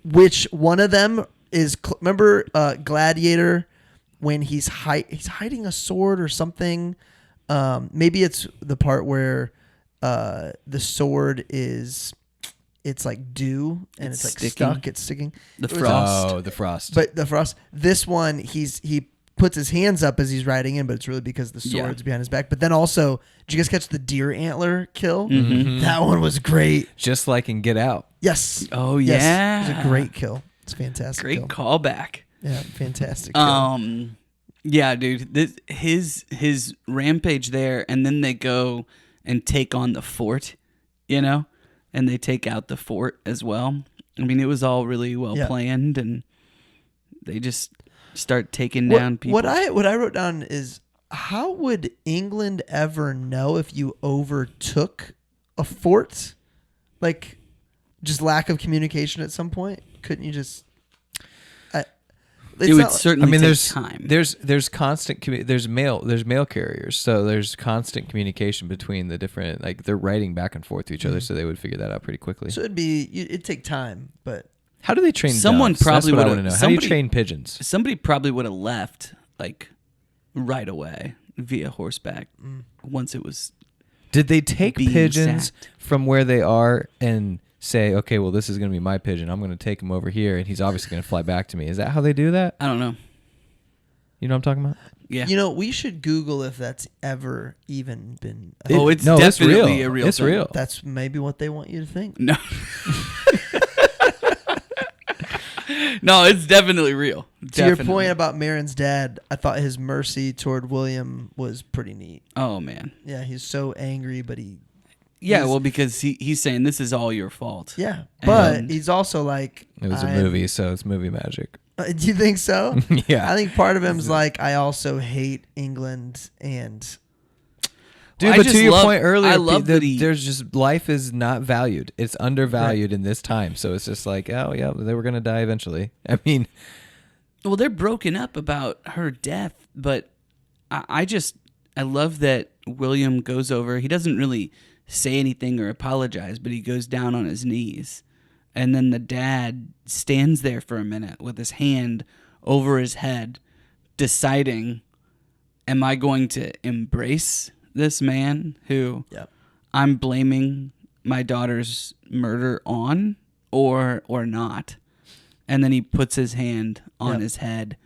which one of them is, remember Gladiator when he's hiding a sword or something? Maybe it's the part where the sword it's like dew and it's like sticking. stuck. It's sticking. The frost. Oh, the frost. But the frost. This one, he puts his hands up as he's riding in, but it's really because the sword's behind his back. But then also, did you guys catch the deer antler kill? Mm-hmm. That one was great. Just like in Get Out. Yes. Oh Yes. yeah. It was a great kill. It's a fantastic. Great kill. callback. Yeah, fantastic. Kill. Yeah, dude. His rampage there, and then they go and take on the fort, and they take out the fort as well. I mean, it was all really well planned, and they just start taking down people. What I wrote down is, how would England ever know if you overtook a fort? Like, just lack of communication at some point? Couldn't you just? It would certainly take there's time. There's constant there's mail carriers, so there's constant communication between the different, like they're writing back and forth to each other, so they would figure that out pretty quickly. So it'd take time, but how do they train? Someone doves? probably That's what I would want to know. How do you train pigeons? Somebody probably would have left like right away via horseback once it was. Did they take being pigeons sacked. from where they are and say, okay, well, this is going to be my pigeon. I'm going to take him over here, and he's obviously going to fly back to me. Is that how they do that? I don't know. You know what I'm talking about? Yeah. We should Google if that's ever even been. It's no, it's definitely real. a real It's thing. real. That's maybe what they want you to think. No. No, it's definitely real. To your point about Marin's dad, I thought his mercy toward William was pretty neat. Oh man. Yeah, he's so angry, but Yeah, well, because he's saying this is all your fault. yeah, but And- he's also like, It was a movie, so it's movie magic. Do you think so? Yeah. I think part of him's like, I also hate England, and Dude, I but just to your love- point earlier, I love that he- there's just, life is not valued. It's undervalued in this time. So it's just like, oh, yeah, they were going to die eventually. I mean, Well, they're broken up about her death, but I love that William goes over. He doesn't really say anything or apologize, but he goes down on his knees. And then the dad stands there for a minute with his hand over his head, deciding, am I going to embrace this man who I'm blaming my daughter's murder on or not? And then he puts his hand on his head.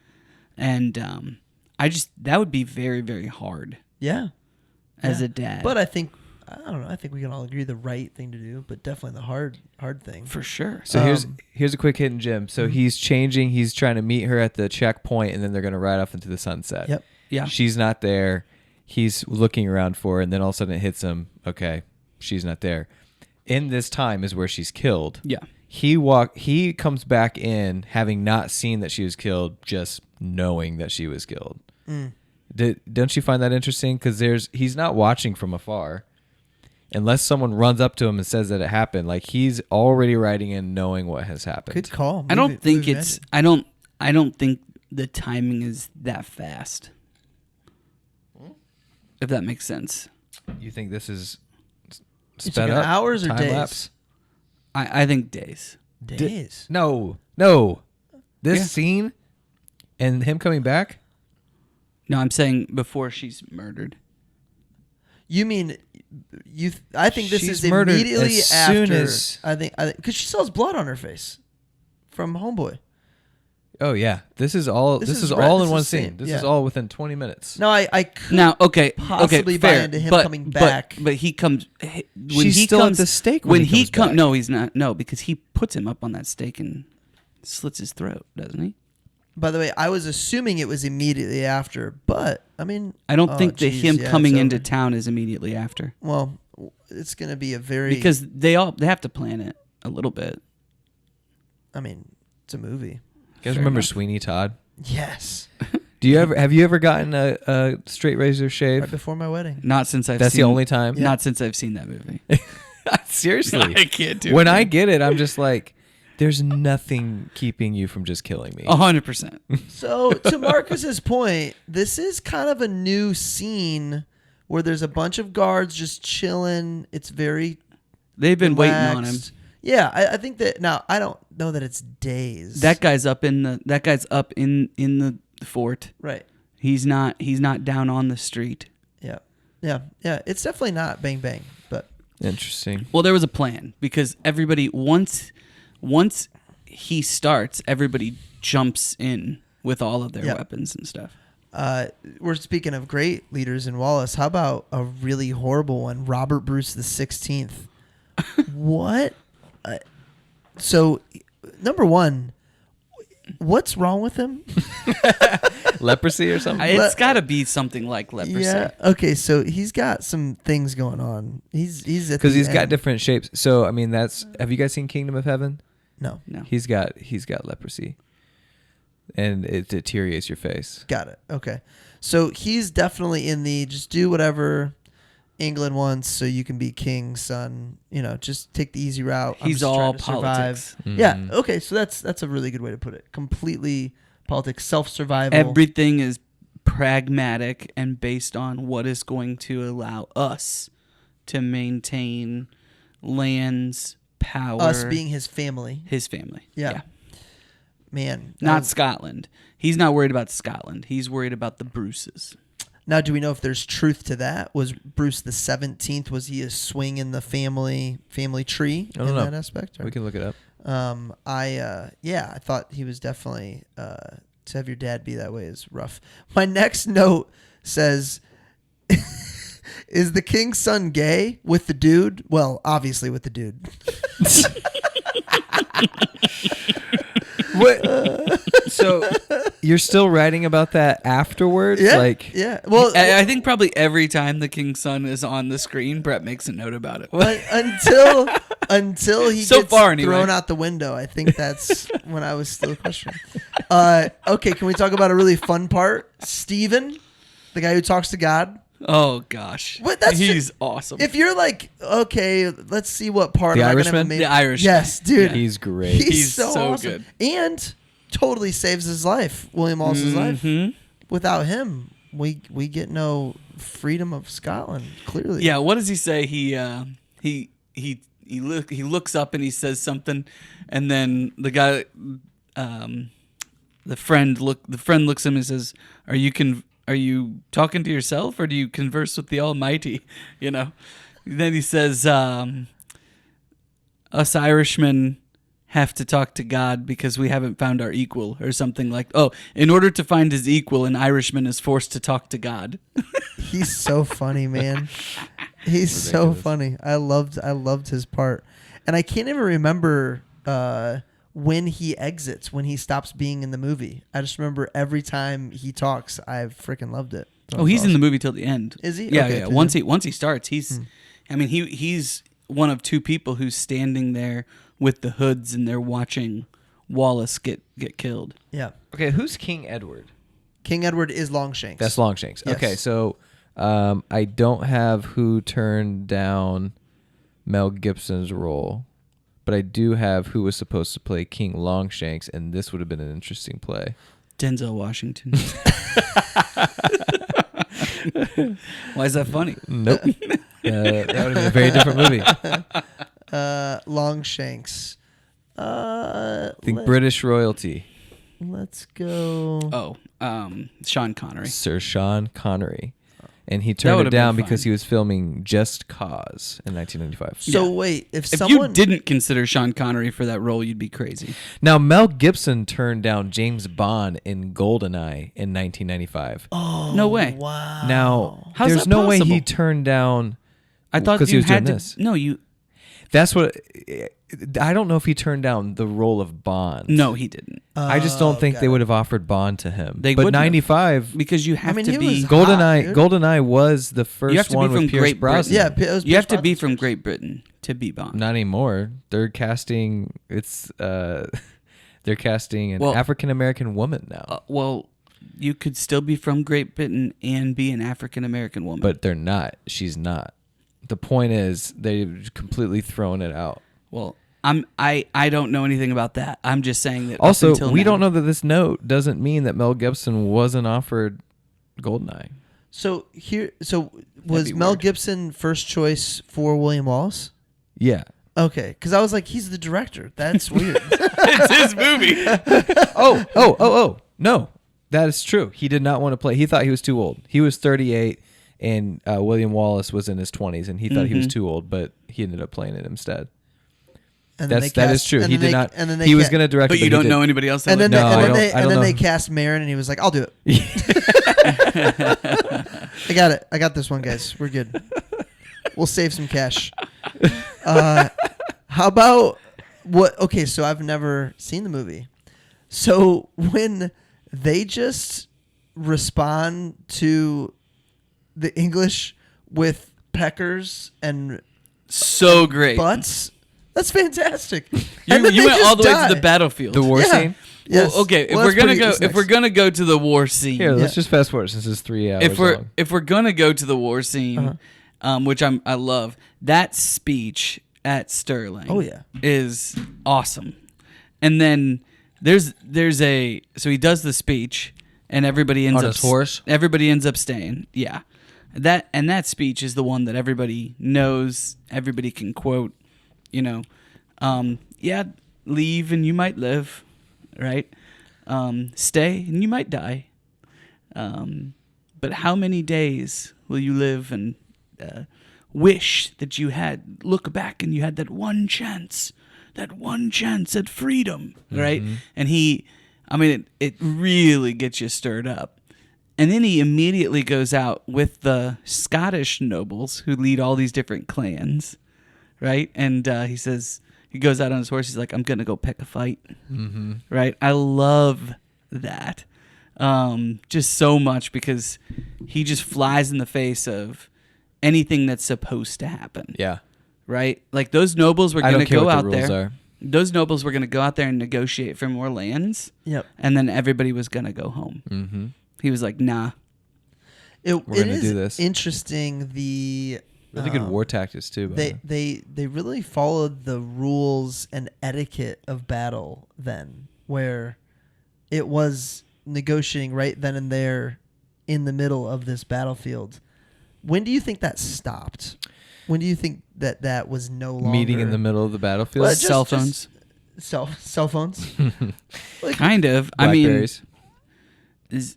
And that would be very, very hard as a dad. But I don't know. I think we can all agree the right thing to do, but definitely the hard thing. For sure. so here's a quick hidden gem. So he's changing. He's trying to meet her at the checkpoint, and then they're going to ride off into the sunset. Yep. Yeah. She's not there. He's looking around for her, and then all of a sudden it hits him. Okay, she's not there. In this time is where she's killed. Yeah. He comes back in having not seen that she was killed, just knowing that she was killed. Don't you find that interesting? Because he's not watching from afar. Unless someone runs up to him and says that it happened, like he's already riding in knowing what has happened. Good call. I don't think I don't think the timing is that fast. If that makes sense. You think this is You sped talking up? hours or Time days? lapse? I think days. Days. No. This scene and him coming back? No, I'm saying before she's murdered. You mean I think this She's is murdered immediately as after. soon as- I think because she still has blood on her face from Homeboy. Oh yeah, this is all. This is all in one scene. This is all within 20 minutes. No, I could now possibly buy into him coming back. But he comes. She's still at the stake when he comes back. No, he's not. No, because he puts him up on that stake and slits his throat, doesn't he? By the way, I was assuming it was immediately after, but I mean, I don't think that him coming into town is immediately after. Well, it's going to be a very because they have to plan it a little bit. I mean, it's a movie. You guys remember Sweeney Todd? Yes. Have you ever gotten a straight razor shave? Right before my wedding. Not since I've That's seen, the only time? Not since I've seen that movie. Seriously. I can't do it. When I get it, I'm just like, there's nothing keeping you from just killing me. 100%. So, to Marcus's point, this is kind of a new scene where there's a bunch of guards just chilling. It's very They've been relaxed. waiting on him. Yeah, I think that now I don't know that it's days. That guy's up in the fort. Right. He's not down on the street. Yeah. It's definitely not bang bang, but interesting. Well, there was a plan because everybody once he starts, everybody jumps in with all of their weapons and stuff. We're speaking of great leaders in Wallace. How about a really horrible one? Robert Bruce the 16th. What? So, number one, what's wrong with him? Leprosy or something? It's got to be something like leprosy. Yeah. Okay. So he's got some things going on. He's because he's got different shapes. So I mean, have you guys seen Kingdom of Heaven? No. He's got leprosy, and it deteriorates your face. Got it. Okay. So he's definitely in the just do whatever England wants so you can be king, son. Just take the easy route. He's all politics. Mm-hmm. Yeah. Okay. So that's a really good way to put it. Completely politics, self-survival. Everything is pragmatic and based on what is going to allow us to maintain lands, power. Us being his family. His family. Yeah. Man. Not Scotland. He's not worried about Scotland. He's worried about the Bruces. Now, do we know if there's truth to that? Was Bruce the 17th, was he a swing in the family tree in that aspect? Or? We can look it up. I thought he was definitely, to have your dad be that way is rough. My next note says, is the king's son gay with the dude? Well, obviously with the dude. What? So you're still writing about that afterwards? Yeah. Well, I think probably every time the king's son is on the screen, Brett makes a note about it. Until he gets thrown out the window. I think that's when I was still questioning. Okay, can we talk about a really fun part? Stephen, the guy who talks to God. Oh gosh, he's awesome. If you're like, okay, let's see what part the of Irishman. The Irishman. Yes, dude, he's great. He's so awesome. Good, and totally saves his life, William Wallace's life. Without him, we get no freedom of Scotland. Clearly, yeah. What does he say? He looks up and he says something, and then the guy, the friend looks at him and says, Are you talking to yourself or do you converse with the Almighty? Then he says, us Irishmen have to talk to God because we haven't found our equal or something like, in order to find his equal, an Irishman is forced to talk to God. He's so funny, man. He's so funny. I loved his part. And I can't even remember when he exits, when he stops being in the movie. I just remember every time he talks, I freaking loved it. He's in the movie till the end. Is he? Yeah, okay, yeah. Once he starts, he's he's one of two people who's standing there with the hoods and they're watching Wallace get killed. Yeah. Okay, who's King Edward? King Edward is Longshanks. That's Longshanks. Yes. Okay, so I don't have who turned down Mel Gibson's role, but I do have who was supposed to play King Longshanks, and this would have been an interesting play. Denzel Washington. Why is that funny? Nope. That would have been a very different movie. Longshanks. Think British royalty. Let's go. Sean Connery. Sir Sean Connery. and he turned it down because he was filming Just Cause in 1995. So wait, if you didn't consider Sean Connery for that role, you'd be crazy. Now, Mel Gibson turned down James Bond in GoldenEye in 1995. Oh, no way! Wow. Now, How's there's that no way possible? he turned down. I thought because you he was had doing to. this. No, you. That's what. I don't know if he turned down the role of Bond. No, he didn't. I just don't think they would have offered Bond to him. They but wouldn't have. 95 Because you have to he be. was GoldenEye. hot, dude. GoldenEye was the first You have to one be from with Pierce Great Brosnan. Britain. Yeah, it was You have to Pierce be Brosnan's from first. Great Britain to be Bond. Not anymore. They're casting. It's. They're casting an Well- African American woman now, Well, you could still be from Great Britain and be an African American woman. but they're not. She's not. The point is they've completely thrown it out. well, I don't know anything about that. I'm just saying that. Also, up until we now- don't know that this note doesn't mean that Mel Gibson wasn't offered GoldenEye. So was be Mel weird. Gibson first choice for William Wallace? Yeah. Okay, because I was like, he's the director. That's weird. It's his movie. Oh. No, that is true. He did not want to play. He thought he was too old. He was 38, and William Wallace was in his 20s, and he thought he was too old, but he ended up playing it instead. And then That is true. and He then did they- not. and then they He was ca- going to direct But it, you don't he know didn't. anybody else. And then, No, I they, don't know. they cast Marin, and he was like, "I'll do it." I got it. I got this one, guys. We're good. We'll save some cash. How about what? Okay, so I've never seen the movie. So when they just respond to the English with peckers and So great. butts, that's fantastic. You And then they went all the just way to die. the battlefield. The war Yeah. scene? Yes. Well, okay, Well, if we're that's next. gonna go to the war scene, Here, let's Yeah. just fast forward since it's 3 hours long. if we're gonna go to the war scene, which I love, that speech at Sterling. Oh, yeah. is awesome. And then there's so he does the speech, and everybody ends On up his horse? Everybody ends up staying. Yeah, that speech is the one that everybody knows. Everybody can quote. You know, yeah, leave and you might live, right? Stay and you might die. But how many days will you live and wish that you had look back and you had that one chance at freedom, right? And it really gets you stirred up. And then he immediately goes out with the Scottish nobles who lead all these different clans, right? And he goes out on his horse. He's like, I'm going to go pick a fight, right? I love that just so much because he just flies in the face of anything that's supposed to happen. Yeah. Right? Like those nobles were I going don't to care go what out the rules there. are. Those nobles were going to go out there and negotiate for more lands. Yep. And then everybody was going to go home. Mm-hmm. He was like, nah. It gonna is do this. interesting. The Really good war tactics, too. by the way. they really followed the rules and etiquette of battle then, where it was negotiating right then and there in the middle of this battlefield. When do you think that stopped? When do you think that was no longer Meeting in the middle of the battlefield. Well, just- Cell phones. cell phones? Like, Kind of. I mean, Blackberries.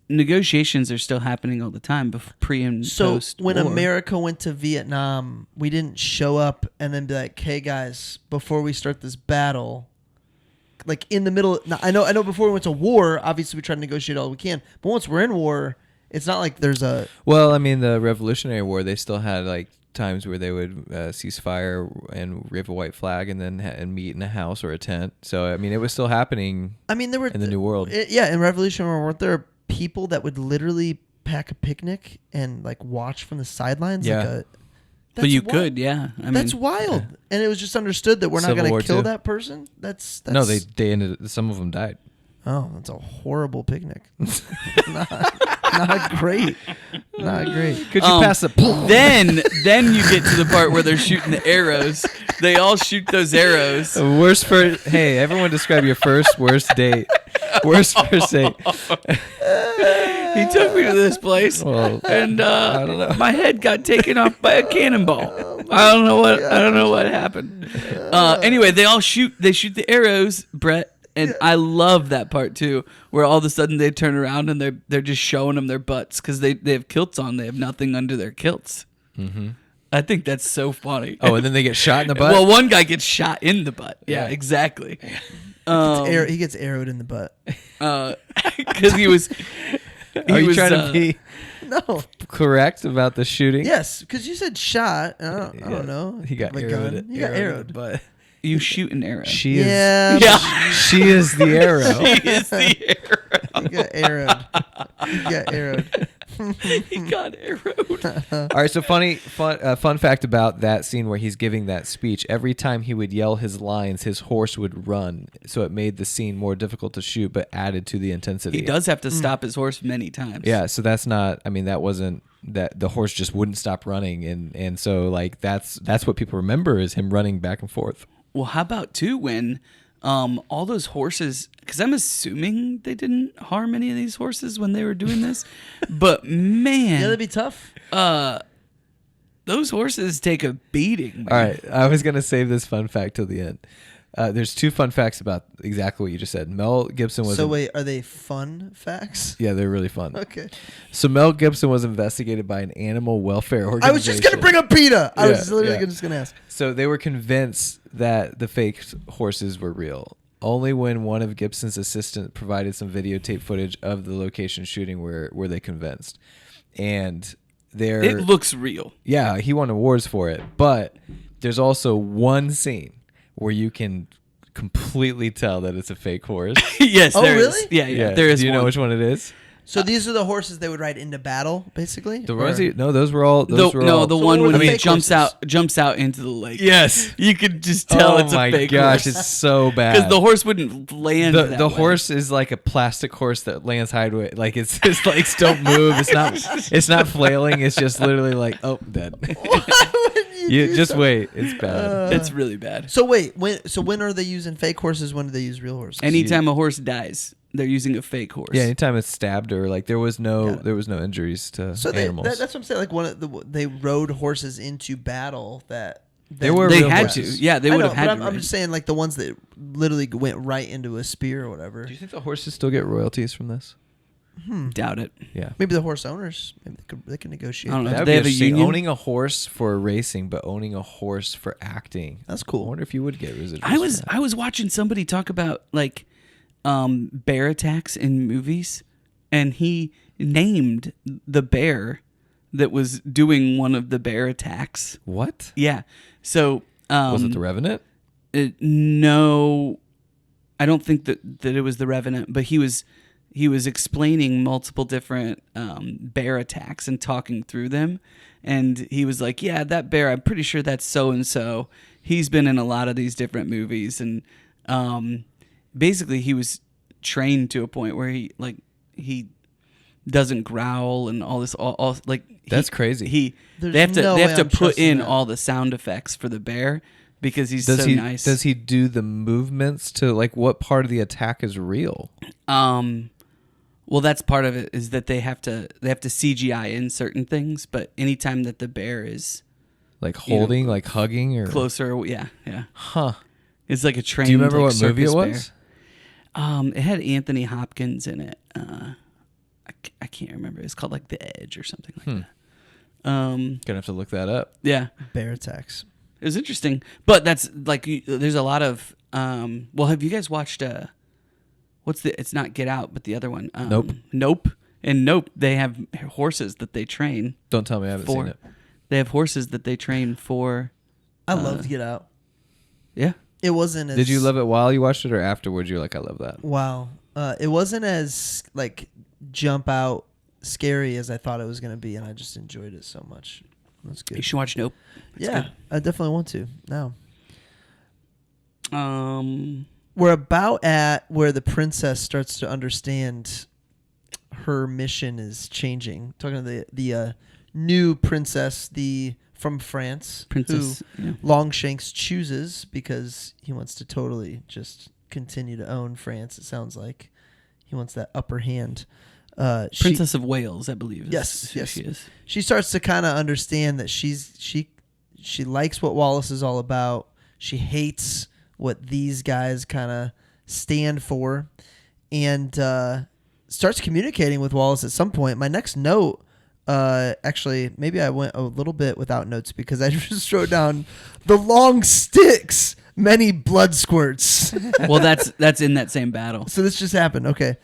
negotiations are still happening all the time, pre and so post. when America went to Vietnam, we didn't show up and then be like, "Hey guys, before we start this battle." Like in the middle, now, I know. Before we went to war, obviously we try to negotiate all we can. But once we're in war, it's not like there's a. Well, I mean, the Revolutionary War, they still had like times where they would cease fire and wave a white flag and then and meet in a house or a tent. So I mean, it was still happening. I mean, there were in the New World. Yeah, in Revolutionary War, weren't there people that would literally pack a picnic and like watch from the sidelines? Yeah. Like a, but you wild. could, yeah. I mean, That's wild, and it was just understood that we're not Civil going War to kill too. that person. That's No, they ended. Some of them died. Oh, that's a horrible picnic. not great. Not great. Could you pass the? then you get to the part where they're shooting the arrows. They all shoot those arrows. Worst first. Hey, everyone, describe your first worst date. Worst first date. He took me to this place, Well, and I don't know. my head got taken off by a cannonball. I don't know what happened. Anyway, they shoot the arrows, Brett, And I love that part too, where all of a sudden they turn around and they're just showing them their butts because they have kilts on. They have nothing under their kilts. Mm-hmm. I think that's so funny. Oh, and then they get shot in the butt? Well, one guy gets shot in the butt. Yeah, exactly. He gets arrowed in the butt. Because he was... Are you trying to be no correct about the shooting? Yes, because you said shot. I don't know. He got arrowed. He got arrowed. But you shoot an arrow. She is. Yeah. She is the arrow. She is the arrow. He got arrowed. He got arrowed. He got arrowed. All right, so fun fact about that scene where he's giving that speech. Every time he would yell his lines, his horse would run. So it made the scene more difficult to shoot, but added to the intensity. He does have to stop his horse many times. Yeah, so that's not. I mean, that wasn't that the horse just wouldn't stop running, and so like that's what people remember is him running back and forth. Well, how about too when all those horses, because I'm assuming they didn't harm any of these horses when they were doing this, but man, Yeah, that'd be tough. those horses take a beating, man. All right, I was gonna save this fun fact till the end. There's two fun facts about exactly what you just said. Mel Gibson was. So wait, are they fun facts? Yeah, they're really fun. Okay. So Mel Gibson was investigated by an animal welfare organization. I was just gonna bring up PETA. I was literally just gonna ask. So they were convinced that the fake horses were real. Only when one of Gibson's assistants provided some videotape footage of the location shooting were they convinced. And it looks real. Yeah, he won awards for it. But there's also one scene where you can completely tell that it's a fake horse. Yes, Oh, there really? is. Yeah. There is. Do you know which one it is? So these are the horses they would ride into battle, basically. The ones no, those were all. The one what when are the he fake jumps horses? out into the lake. Yes, You could just tell it's a fake Oh my gosh, horse. it's so bad. Because the horse wouldn't land. The that way. horse is like a plastic horse that lands sideways. Like its legs don't move. It's not flailing. It's just literally like dead. Why would You do just so? wait. It's bad. It's really bad. So wait, when are they using fake horses? When do they use real horses? Anytime a horse dies, they're using a fake horse. Yeah, anytime it's stabbed or like there was no injuries to So animals. that's what I'm saying. Like they rode horses into battle that. They were They real had horses. to. Yeah, they I would know, have had but to. I'm just saying, like the ones that literally went right into a spear or whatever. Do you think the horses still get royalties from this? Doubt it. Yeah. Maybe the horse owners. Maybe they can negotiate. I don't know. That would They be have a interesting. union? Owning a horse for racing, but owning a horse for acting. That's I cool. wonder if you would get residuals. I was watching somebody talk about like bear attacks in movies, and he named the bear that was doing one of the bear attacks. What? Yeah. So Was it the Revenant? No, I don't think that it was the Revenant, but he was explaining multiple different bear attacks and talking through them, and he was like, "Yeah, that bear. I'm pretty sure that's so and so. He's been in a lot of these different movies, and basically he was trained to a point where he doesn't growl and all this. All like That's crazy. They have to no way I'm put trusting in that. all the sound effects for the bear because he's Does so he nice. does he do the movements to like what part of the attack is real? Well, that's part of it is that they have to CGI in certain things, but anytime that the bear is Like holding, like hugging, or closer, yeah. Huh? It's like a train. Do you remember what movie it was? It had Anthony Hopkins in it. I can't remember. It's called like The Edge or something like that. Gonna have to look that up. Yeah, Bear attacks. it was interesting, but that's like there's a lot of. Well, have you guys watched? It's not Get Out, but the other one. Nope. And Nope, they have horses that they train. Don't tell me I haven't seen it. They have horses that they train for. I loved Get Out. Yeah. It wasn't as. Did you love it while you watched it or afterwards? You're like, I love that. Wow. It wasn't as like jump out scary as I thought it was going to be, and I just enjoyed it so much. That's good. You should watch Nope. It's Yeah, good. I definitely want to now. Um. We're about at where the princess starts to understand her mission is changing. Talking to the new princess, from France, Princess, who yeah. Longshanks chooses because he wants to totally just continue to own France. It sounds like he wants that upper hand. Princess of Wales, I believe. Yes, Who yes. she is. She starts to kind of understand that she likes what Wallace is all about. She hates what these guys kind of stand for, and starts communicating with Wallace at some point. My next note, actually, maybe I went a little bit without notes because I just wrote down the long sticks, many blood squirts. Well, that's in that same battle. So this just happened. Okay.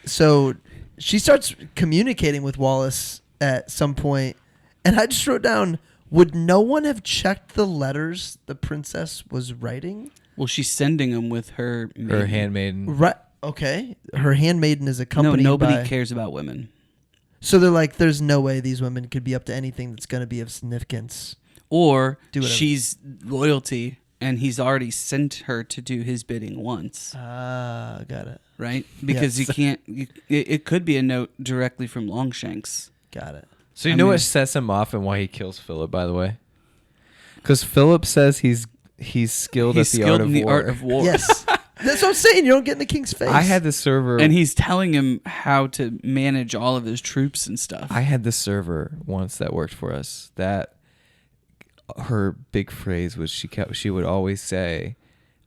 So she starts communicating with Wallace at some point, and I just wrote down, would no one have checked the letters the princess was writing? Well, she's sending them with her maiden. Her handmaiden. Right. Okay. Her handmaiden is accompanied nobody cares about women. So they're like, there's no way these women could be up to anything that's going to be of significance. Or she's loyalty, and he's already sent her to do his bidding once. Ah, got it. Right? Because you can't... it could be a note directly from Longshanks. Got it. So you know what sets him off and why he kills Philip, by the way? Because Philip says he's skilled at the art of war. Yes. That's what I'm saying. You don't get in the king's face. I had the server... And he's telling him how to manage all of his troops and stuff. I had the server once that worked for us. That her big phrase was she would always say,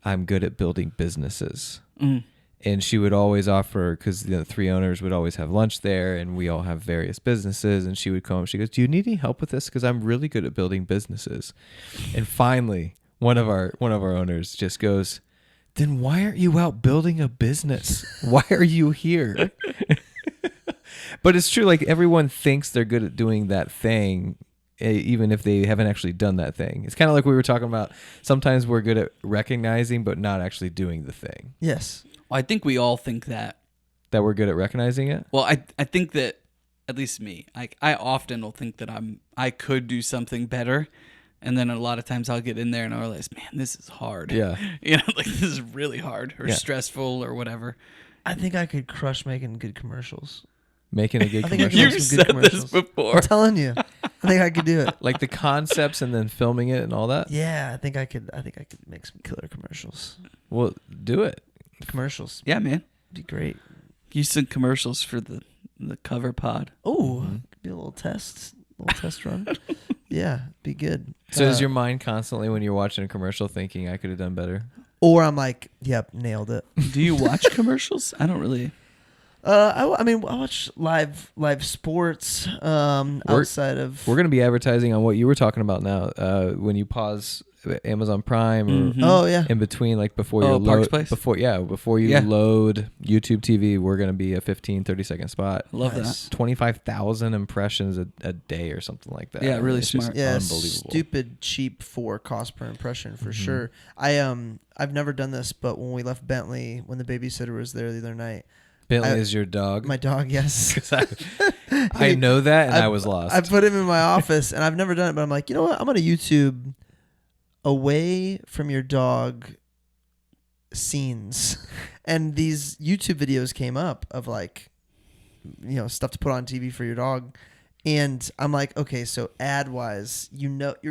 "I'm good at building businesses." Mm. And she would always offer, because the 3 owners would always have lunch there, and we all have various businesses. And she would come. She goes, "Do you need any help with this? Because I'm really good at building businesses." And finally, one of our owners just goes, "Then why aren't you out building a business? Why are you here?" But it's true. Like, everyone thinks they're good at doing that thing, even if they haven't actually done that thing. It's kind of like we were talking about. Sometimes we're good at recognizing, but not actually doing the thing. Yes. Well, I think we all think that. That we're good at recognizing it? Well, I think that, at least me, I often will think that I could do something better. And then a lot of times I'll get in there and I'll realize, man, this is hard. Yeah. Like, this is really hard or stressful or whatever. I think I could crush making good commercials. Making a good I think I could commercial. make You've some good said this commercials. before. I'm telling you. I think I could do it. Like the concepts and then filming it and all that? Yeah, I think I could make some killer commercials. Well, do it. Commercials. Yeah, man. Be great. Use some commercials for the cover pod. Oh, be a little test run. Yeah, be good. So is your mind constantly, when you're watching a commercial, thinking, I could have done better? Or I'm like, yep, nailed it. Do you watch commercials? I don't really. I mean, I watch live sports outside of... We're going to be advertising on what you were talking about now. When you pause Amazon Prime or Oh, yeah. in between, like before Oh, you Parks load... Place? Before you load YouTube TV, we're going to be a 15, 30-second spot. Love Nice. that. 25,000 impressions a day or something like that. Yeah, really It's just smart. Yeah, unbelievable. stupid cheap for cost per impression for sure. I've never done this, but when we left Bentley, when the babysitter was there the other night, Bentley is your dog? my dog, yes. I know that, and I was lost. I put him in my office, and I've never done it, but I'm like, you know what? I'm going to YouTube away from your dog scenes. And these YouTube videos came up of like, stuff to put on TV for your dog. And I'm like, okay, so ad wise,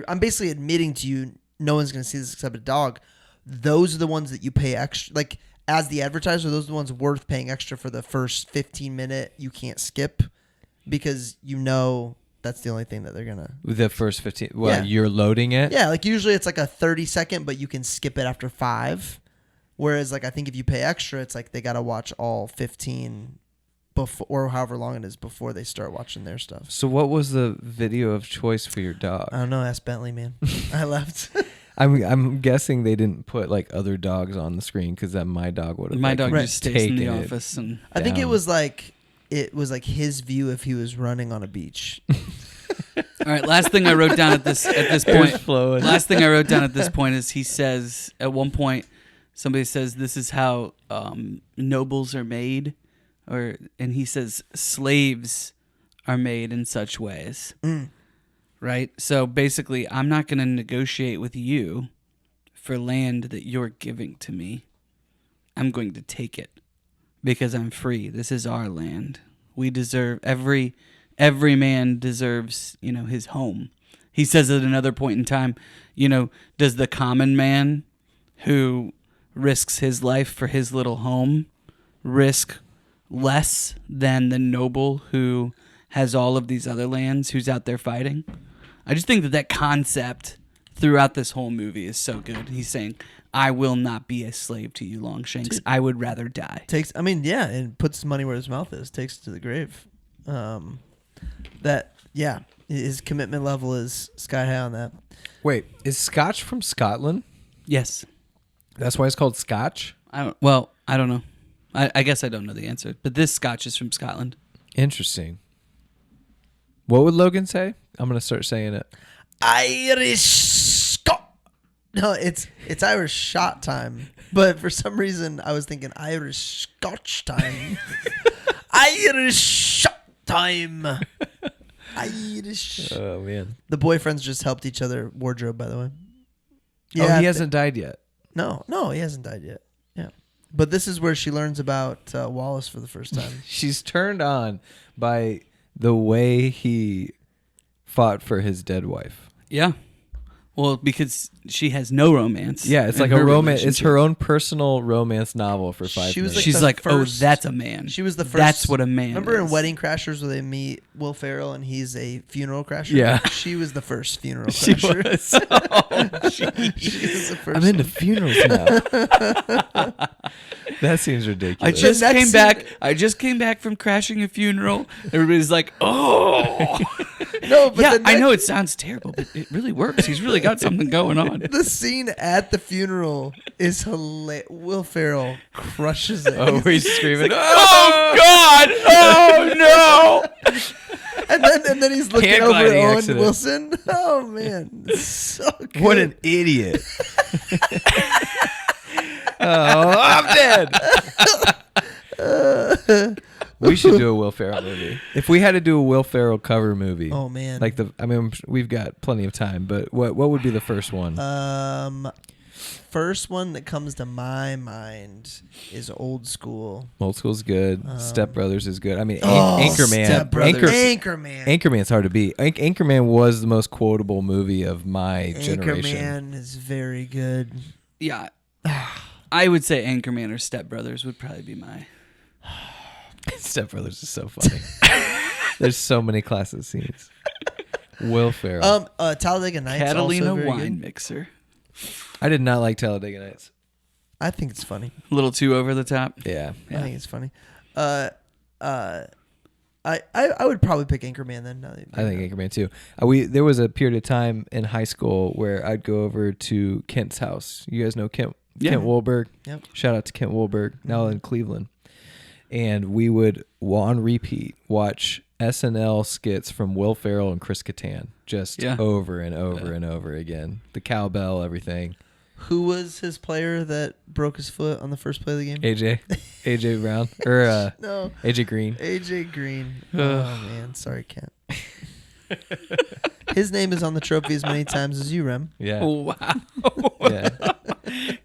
I'm basically admitting to you, no one's going to see this except a dog. Those are the ones that you pay extra. Like, as the advertiser, those are the ones worth paying extra for the first 15-minute you can't skip, because that's the only thing that they're gonna. The first 15. Well, you're loading it. Yeah, like usually it's like a 30-second, but you can skip it after 5. Whereas, like, I think if you pay extra, it's like they gotta watch all 15 before, or however long it is before they start watching their stuff. So, what was the video of choice for your dog? I don't know. Ask Bentley, man. I left. I'm guessing they didn't put like other dogs on the screen, because then my dog would have. My dog just stays in the taken it office, and I think it was like his view if he was running on a beach. all right. Last thing I wrote down at this point. flowing. Last thing I wrote down at this point is he says at one point, somebody says this is how nobles are made, and he says slaves are made in such ways. Right? So basically, I'm not going to negotiate with you for land that you're giving to me. I'm going to take it because I'm free. This is our land. We deserve every man deserves, his home. He says at another point in time, does the common man who risks his life for his little home risk less than the noble who has all of these other lands, who's out there fighting? I just think that concept throughout this whole movie is so good. He's saying, I will not be a slave to you, Longshanks. I would rather die. And puts his money where his mouth is, takes it to the grave. His commitment level is sky high on that. Wait, is Scotch from Scotland? Yes. That's why it's called Scotch? I don't know. I guess I don't know the answer, but this Scotch is from Scotland. Interesting. What would Logan say? I'm going to start saying it. Irish Scot. No, it's Irish shot time. But for some reason, I was thinking Irish Scotch time. Irish shot time. Irish. Oh, man. The boyfriends just helped each other wardrobe, by the way. Yeah, he hasn't died yet. No, he hasn't died yet. Yeah. But this is where she learns about Wallace for the first time. She's turned on by the way he fought for his dead wife. Yeah. Well, because she has no romance. Yeah, it's like a romance. It's her own personal romance novel for 5 minutes. She's like, that's a man. She was the first. That's what a man Remember is. in Wedding Crashers where they meet Will Ferrell and he's a funeral crasher? Yeah. She was the first funeral crasher. She was the first. I'm into funerals now. That seems ridiculous. I just came back from crashing a funeral. Everybody's like, oh. No, but yeah, I know it sounds terrible, but it really works. He's really got something going on. The scene at the funeral is hilarious. Will Ferrell crushes it. Oh, he's screaming, oh God! Oh no! And then he's looking over at Owen Wilson. Oh man, so good. What an idiot! Oh, I'm dead. We should do a Will Ferrell movie. If we had to do a Will Ferrell cover movie. Oh man. We've got plenty of time, but what would be the first one? First one that comes to my mind is Old School. Old School's good. Step Brothers is good. I mean, Anchorman. Step Brothers. Anchorman. Anchorman's hard to beat. Anchorman was the most quotable movie of my generation. Anchorman is very good. Yeah. I would say Anchorman or Step Brothers would probably be my... Step Brothers is so funny. There's so many classic scenes. Will Ferrell. Talladega Nights. Catalina also very Wine good. Mixer. I did not like Talladega Nights. I think it's funny. A little too over the top. Yeah. I think it's funny. I would probably pick Anchorman then. I think Anchorman too. There was a period of time in high school where I'd go over to Kent's house. You guys know Kent Woolberg. Yep. Shout out to Kent Woolberg, now in Cleveland. And we would, on repeat, watch SNL skits from Will Ferrell and Chris Kattan, just over and over and over again. The cowbell, everything. Who was his player that broke his foot on the first play of the game? AJ Brown or no, AJ Green. AJ Green. Oh man, sorry, Kent. His name is on the trophy as many times as you, Rem. Yeah. Oh, wow. Yeah.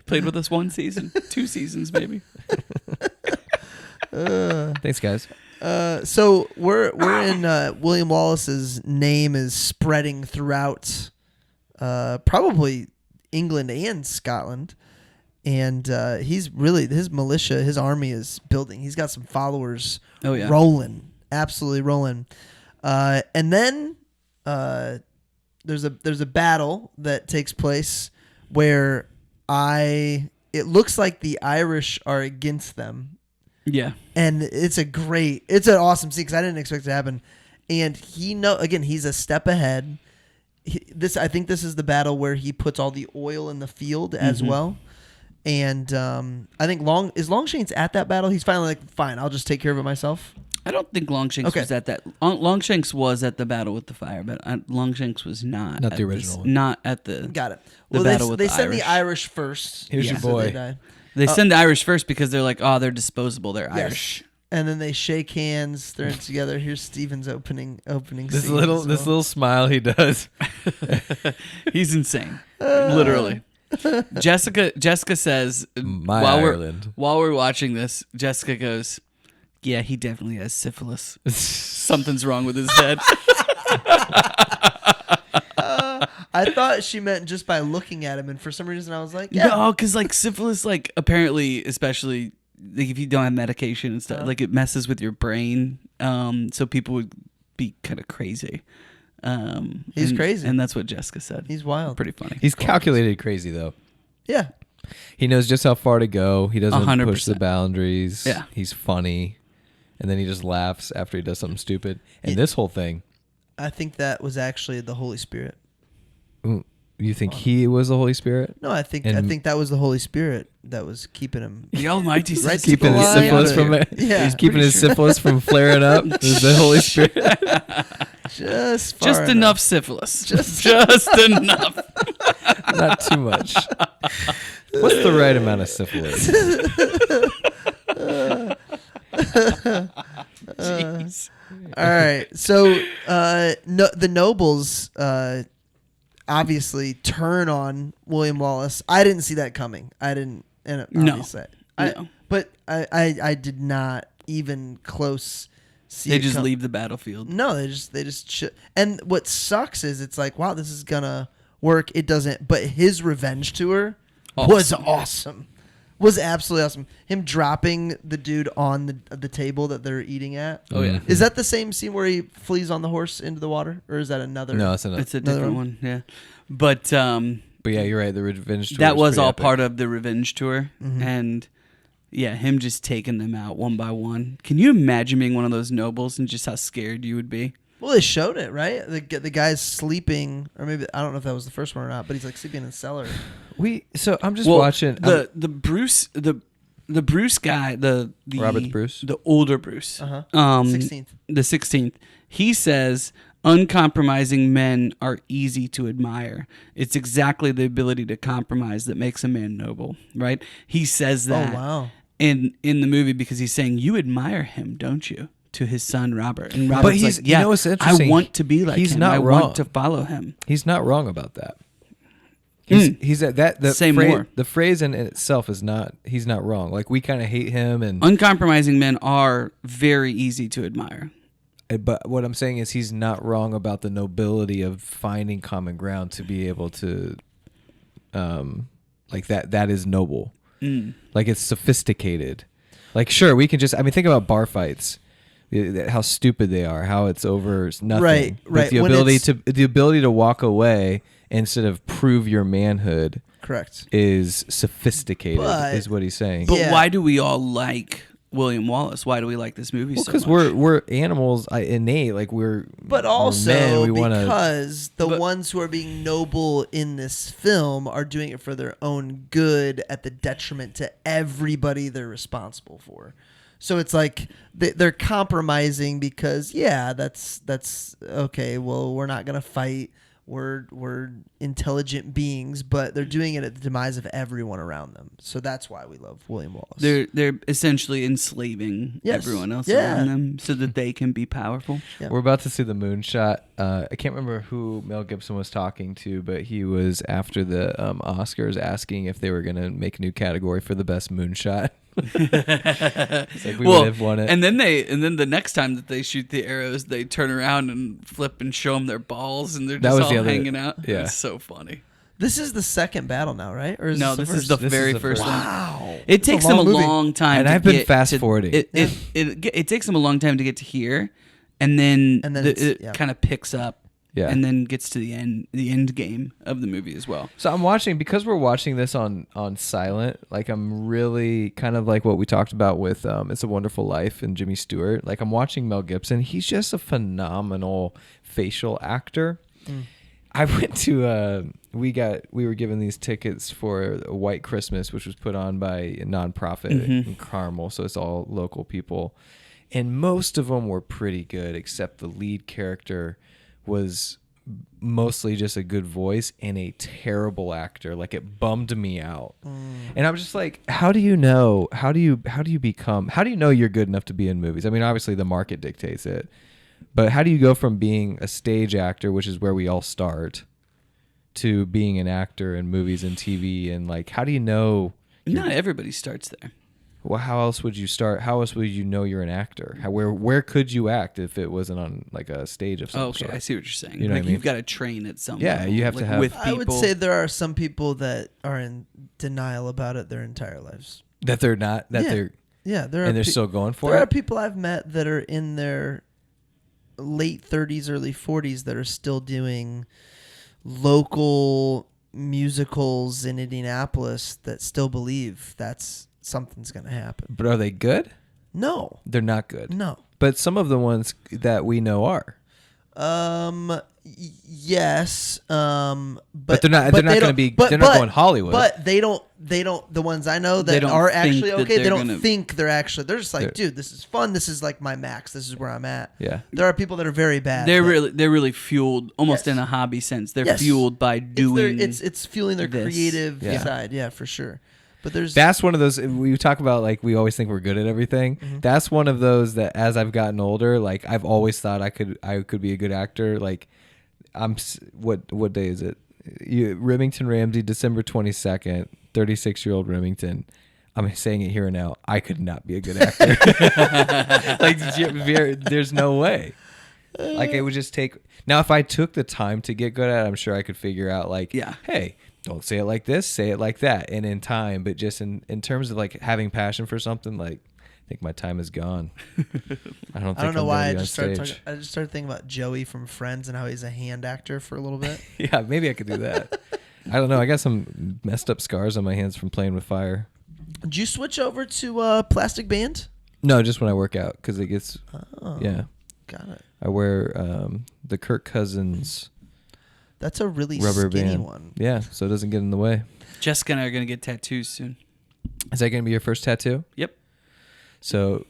Played with us 1 season, 2 seasons maybe. Thanks, guys. So we're in William Wallace's name is spreading throughout probably England and Scotland, and he's really his militia, his army is building. He's got some followers. Oh yeah, rolling, absolutely rolling. And then there's a battle that takes place where it looks like the Irish are against them. Yeah, and it's an awesome scene because I didn't expect it to happen. And he's a step ahead. I think this is the battle where he puts all the oil in the field as well. And I think Longshanks at that battle. He's finally like, fine, I'll just take care of it myself. I don't think Longshanks was at that. Longshanks was at the battle with the fire, but Longshanks was not. Not the original one. Not at the. Got it. The battle with they the send Irish. the Irish first. Here's your boy. They send the Irish first because they're like, oh, they're disposable. They're Irish. And then they shake hands. They're together. Here's Steven's opening this scene. This little smile he does. He's insane. Literally. Jessica says while we're watching this, Jessica goes, yeah, he definitely has syphilis. Something's wrong with his head. I thought she meant just by looking at him, and for some reason I was like, yeah. No, because like syphilis, like apparently, especially like if you don't have medication and stuff, like it messes with your brain. So people would be kind of crazy. He's crazy. And that's what Jessica said. He's wild. Pretty funny. He's calculated crazy, though. Yeah. He knows just how far to go. He doesn't 100%. push the boundaries. Yeah. He's funny. And then he just laughs after he does something stupid. And this whole thing. I think that was actually the Holy Spirit. You think he was the Holy Spirit? No, I think that was the Holy Spirit that was keeping him. The Almighty Right, says Keeping his syphilis from Yeah. He's keeping his syphilis from flaring up. It was the Holy Spirit. Just enough syphilis. Just enough. Not too much. What's the right amount of syphilis? Jeez. All right. So the nobles obviously turn on William Wallace. I didn't see that coming. I didn't. And obviously, No. But I did not even close see. They it just come. leave the battlefield. No, they just and what sucks is it's like, wow, this is gonna work. It doesn't. But his revenge tour was awesome. Was absolutely awesome. Him dropping the dude on the table that they're eating at. Oh yeah. Is that the same scene where he flees on the horse into the water, or is that another? No, it's another. It's a different one. Yeah. But yeah, you're right. The revenge tour. that was all epic. part of the revenge tour, and yeah, him just taking them out one by one. Can you imagine being one of those nobles and just how scared you would be? Well, they showed it, right? The guy's sleeping, or maybe I don't know if that was the first one or not, but he's like sleeping in the cellar. So I'm just watching the Bruce guy, the Robert Bruce, the older Bruce, 16th. the 16th. He says uncompromising men are easy to admire. It's exactly the ability to compromise that makes a man noble, right? He says that. Oh wow. In the movie because he's saying you admire him, don't you? To his son Robert, and Robert's like, yeah, you know what's interesting? I want to be like he's him. not I wrong. want to follow him. He's not wrong about that. He's at that. The Say phrase, more. The phrase in itself is not. He's not wrong. Like we kind of hate him, and Uncompromising men are very easy to admire. but what I'm saying is he's not wrong about the nobility of finding common ground to be able to, like that. That is noble. Like it's sophisticated. Like sure, we can just. I mean, think about bar fights. How stupid they are. How it's over nothing. Right. But the ability to walk away instead of prove your manhood. Correct. Is sophisticated. Is what he's saying. But why do we all like William Wallace? Why do we like this movie so much? Because we're animals innate. Like but also men, because the ones who are being noble in this film are doing it for their own good at the detriment to everybody they're responsible for. So it's like they're compromising because that's okay. Well, we're not gonna fight. We're intelligent beings, but they're doing it at the demise of everyone around them. So that's why we love William Wallace. They're essentially enslaving everyone else around them so that they can be powerful. Yeah. We're about to see the moonshot. I can't remember who Mel Gibson was talking to, but he was after the Oscars asking if they were going to make a new category for the best moonshot. It's like we would have won it. And then the next time that they shoot the arrows, they turn around and flip and show them their balls, and they're just all hanging out. Yeah. It's so funny. This is the second battle now, right? Or No, this is the very first one. Wow. It takes them a long time. And to I've been get fast to- forwarding. It takes them a long time to get to here, and then it kind of picks up. Yeah. And then gets to the end game of the movie as well. So I'm watching, because we're watching this on silent, like I'm really kind of like what we talked about with It's a Wonderful Life and Jimmy Stewart. Like I'm watching Mel Gibson. He's just a phenomenal facial actor. I went to we were given these tickets for a White Christmas, which was put on by a nonprofit in Carmel, so it's all local people. And most of them were pretty good, except the lead character was mostly just a good voice and a terrible actor. Like it bummed me out. And I was just like, how do you know you're good enough to be in movies? I mean, obviously the market dictates it, but how do you go from being a stage actor, which is where we all start, to being an actor in movies and TV? And like, how do you know? Not everybody starts there. Well, how else would you start? How else would you know you're an actor? Where could you act if it wasn't on like a stage of some Okay, sort? I see what you're saying. You know like what I mean? You've got to train at some Yeah, level, you have to have- with people. I would say there are some people that are in denial about it their entire lives. That they're not. That Yeah. they're. Yeah, there are. And they're still going for there it. are people I've met that are in their late 30s, early 40s that are still doing local musicals in Indianapolis that still believe that's something's going to happen. But are they good? No. They're not good. No. But some of the ones that we know are. Yes. But they're not going to be. They're not going Hollywood. But they don't. The ones I know that are actually okay. They don't think they're actually. They're just like, dude, this is fun. This is like my max. This is where I'm at. Yeah. There are people that are very bad. They're really fueled, almost in a hobby sense. They're fueled by doing. It's fueling their creative side. Yeah, for sure. But that's one of those we talk about, like we always think we're good at everything. Mm-hmm. That's one of those that as I've gotten older, like I've always thought I could be a good actor. Like what day is it? Remington Ramsey, December 22nd, 36-year-old Remington. I'm saying it here and now. I could not be a good actor. Like there's no way. Like it would just take. Now if I took the time to get good at it, I'm sure I could figure out like, hey, don't say it like this, say it like that, and in time. But just in terms of like having passion for something, like I think my time is gone. I don't know why I just started thinking about Joey from Friends and how he's a hand actor for a little bit. Yeah, maybe I could do that. I don't know. I got some messed up scars on my hands from playing with fire. Did you switch over to Plastic Band? No, just when I work out because it gets. Yeah, got it. I wear the Kirk Cousins. That's a really rubber skinny band. one. Yeah, so it doesn't get in the way. Jessica and I are going to get tattoos soon. Is that going to be your first tattoo? Yep. So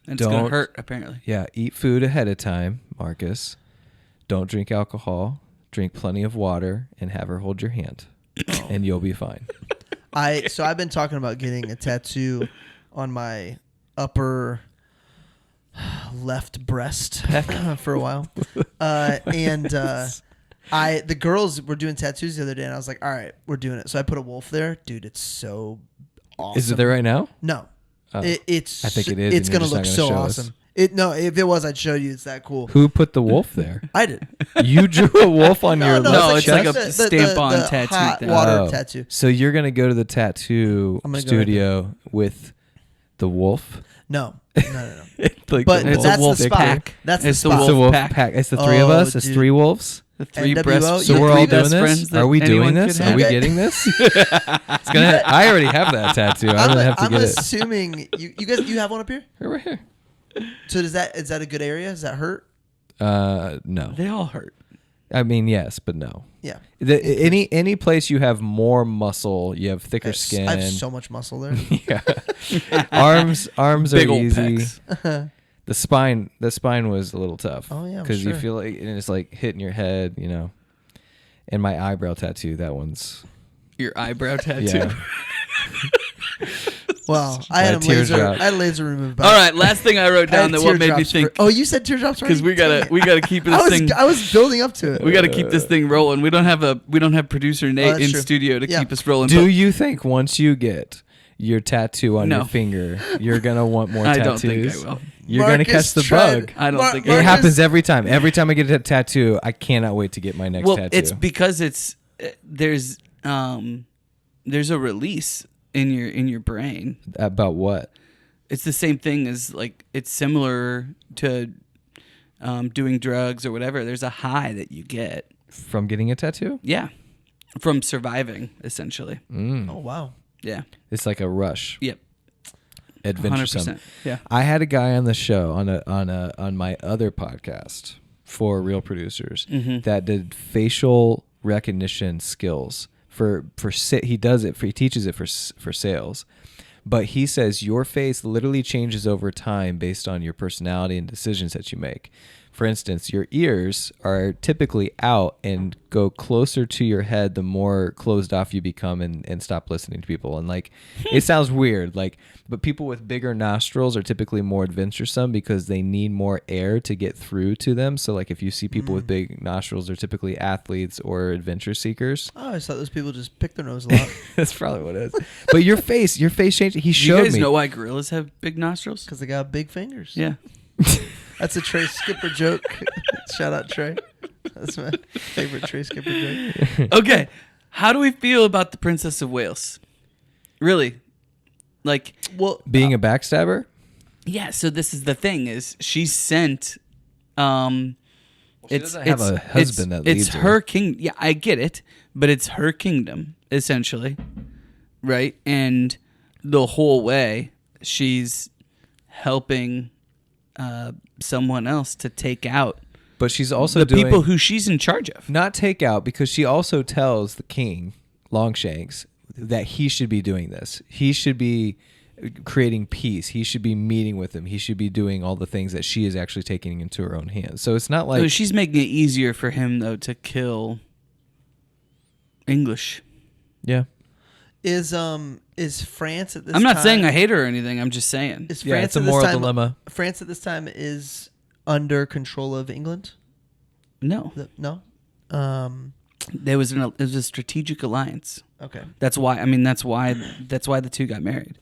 and it's going to hurt, apparently. Yeah, eat food ahead of time, Marcus. Don't drink alcohol. Drink plenty of water and have her hold your hand, and you'll be fine. So I've been talking about getting a tattoo on my upper left breast for a while, the girls were doing tattoos the other day, and I was like, all right, we're doing it. So I put a wolf there. Dude, it's so awesome. Is it there right now? No. Oh. I think it is. It's going to look so awesome. No, if it was, I'd show you. It's that cool. Who put the wolf there? I did. You drew a wolf on your left No, it's chest? like a stamp-on tattoo hot thing. water tattoo. So you're going to go to the tattoo studio with the wolf? No. Like but the that's wolf the spot. Pack. That's it's the wolf spot. It's the wolf pack. pack. It's the three of us. It's dude. 3 wolves. The 3 NWO? breast. So we're all doing this? friends Are we doing anyone this? could Are we have. getting this? It's gonna. I already have that tattoo. I'm gonna have to I'm get it. assuming you guys have one up here. Right here. So is that a good area? Does that hurt? No. They all hurt. I mean, yes, but no. Yeah. Any place you have more muscle, you have thicker skin. I have so much muscle there. Yeah. Arms Big are old easy. pecs. The spine was a little tough. Oh yeah, because sure. you feel like and it's like hitting your head, you know. And my eyebrow tattoo, that one's Your eyebrow tattoo. yeah. Well, I had laser removed. All right, last thing I wrote down that what made me think. You said teardrops because we gotta keep this thing. I was building up to it. We gotta keep this thing rolling. We don't have producer Nate in studio to keep us rolling. Do you think once you get your tattoo on your finger, you're gonna want more tattoos? I don't think I will. You're gonna catch the bug. I don't think it happens every time. Every time I get a tattoo, I cannot wait to get my next tattoo. It's because there's a release in your brain. About what? It's the same thing as like it's similar to doing drugs or whatever. There's a high that you get from getting a tattoo. Yeah, from surviving essentially. Oh wow. Yeah, it's like a rush. Yep. Adventuresome. 100%. Yeah. I had a guy on the show on my other podcast for Real Producers that did facial recognition skills for he teaches it for sales. But he says your face literally changes over time based on your personality and decisions that you make. For instance, your ears are typically out and go closer to your head the more closed off you become and stop listening to people. And like, it sounds weird, but people with bigger nostrils are typically more adventuresome because they need more air to get through to them. So like if you see people with big nostrils, they're typically athletes or adventure seekers. Oh, I thought those people just pick their nose a lot. That's probably what it is. But your face changed. He showed me. You guys know why gorillas have big nostrils? Because they got big fingers. Yeah. That's a Trey Skipper joke. Shout out Trey. That's my favorite Trey Skipper joke. Okay. How do we feel about the Princess of Wales? Really? Being a backstabber? Yeah, so this is the thing is she sent She doesn't have a husband that leads It's her. her king. Yeah, I get it, but it's her kingdom essentially, right? And the whole way she's helping someone else to take out. But she's also the doing people who she's in charge of. Not take out, because she also tells the king, Longshanks, that he should be doing this. He should be creating peace. He should be meeting with him. He should be doing all the things that she is actually taking into her own hands. So it's not like... So she's making it easier for him, though, to kill English. Yeah. Is France at this time... I'm not saying I hate her or anything. I'm just saying. Is France yeah, it's a at this moral time, dilemma. France at this time is under control of England? No. No? There was a strategic alliance. Okay. That's why the two got married.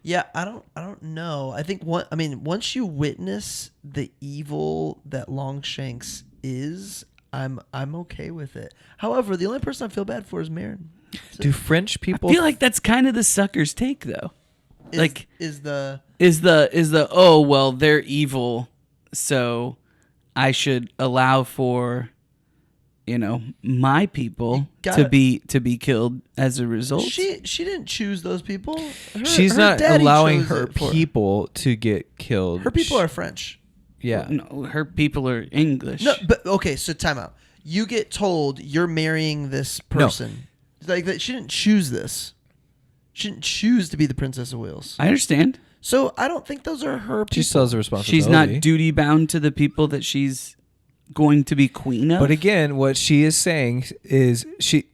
Yeah, I don't know. I think once you witness the evil that Longshanks is, I'm okay with it. However, the only person I feel bad for is Marin. So Do French people... I feel like that's kind of the sucker's take, though. Is the oh, well, they're evil, so I should allow for, my people to be killed as a result. She didn't choose those people. She's her not daddy allowing chose her it for people to get killed. Her people are French. Yeah. No, her people are English. No, but okay, so time out. You get told you're marrying this person. Like that, she didn't choose this. She didn't choose to be the Princess of Wales. I understand. So I don't think those are her people. She still has a responsibility. She's not duty bound to the people that she's going to be queen of. But again, what she is saying is she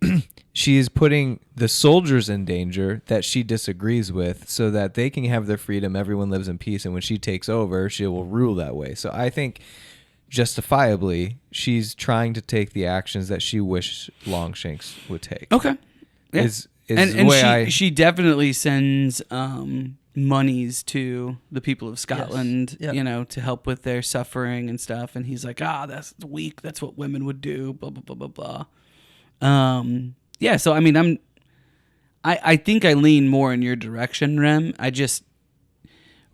is putting the soldiers in danger that she disagrees with, so that they can have their freedom, everyone lives in peace, and when she takes over, she will rule that way. So I think justifiably she's trying to take the actions that she wished Longshanks would take. Okay. Yeah. Is and the way she definitely sends monies to the people of Scotland, Yes. Yep. To help with their suffering and stuff. And he's like, that's weak. That's what women would do. Blah blah blah blah blah. Yeah. So I mean, I think I lean more in your direction, Rem. I just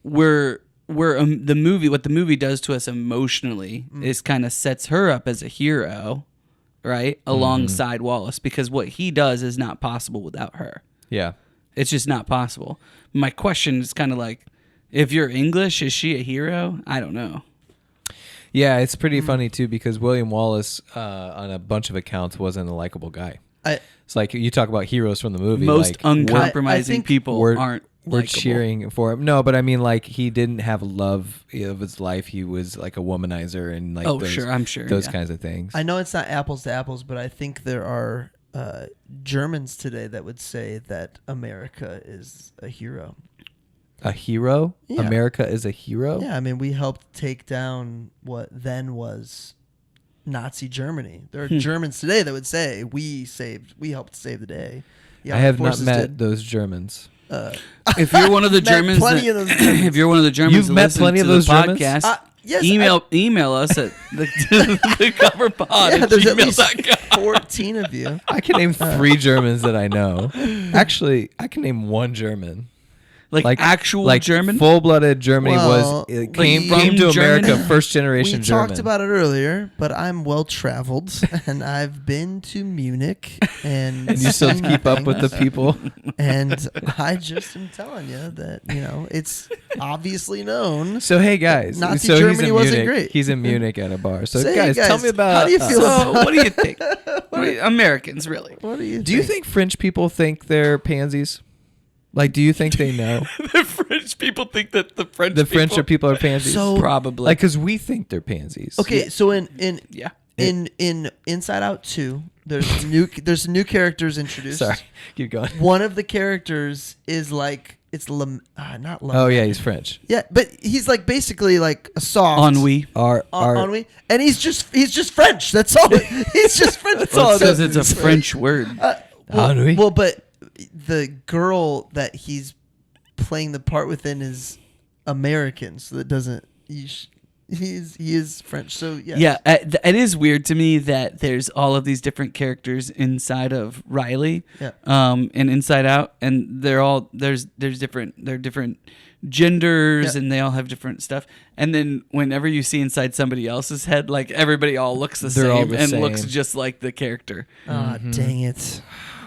the movie. What the movie does to us emotionally is kind of sets her up as a hero, right, alongside Wallace, because what he does is not possible without her. Yeah. It's just not possible. My question is kind of like, if you're English, is she a hero? I don't know. Yeah, it's pretty funny too, because William Wallace, on a bunch of accounts, wasn't a likable guy. It's like you talk about heroes from the movie. Most like, uncompromising people aren't we're likable. cheering for him. No, but I mean, like, he didn't have love of his life. He was like a womanizer and like I'm sure those kinds of things. I know it's not apples to apples, but I think there are Germans today that would say that America is a hero. A hero? Yeah. America is a hero? Yeah, I mean, we helped take down what then was Nazi Germany. There are Germans today that would say we helped save the day. I have not met those Germans. If you're one of the Germans, if you're one of the Germans, you've met plenty of those Germans. Podcast, yes, email us at the coverpod yeah, at there's at least gmail.com. 14 of you. I can name 3 Germans that I know. Actually, I can name 1 German. Like actual German? Full-blooded Germany came to Germany? America, first generation We German. talked about it earlier, but I'm well traveled and I've been to Munich and you still keep up with the people. And I just am telling you that, it's obviously known. So hey guys, Nazi so Germany he's in wasn't Munich. great. He's in Munich at a bar. So Say, guys, tell me about how do you feel about what do you think? Americans, really? What do you Do you think French people think they're pansies? Like, do you think they know? The French people think that the French people are pansies? So- probably. Like, because we think they're pansies. Okay, so in Inside Out 2, there's new characters introduced. Sorry, keep going. One of the characters is like not Lam. Oh yeah, he's French. Yeah, but he's like basically like a soft Ennui. Ennui, and he's just French. That's all. He's just French. That's all. Because it's a French word. Ennui. Well, but the girl that he's playing the part within is American, so that doesn't. He is French. So yes. Yeah, it is weird to me that there's all of these different characters inside of Riley, and Inside Out, and they're different genders, and they all have different stuff. And then whenever you see inside somebody else's head, like everybody all looks the same and looks just like the character. Oh, dang it!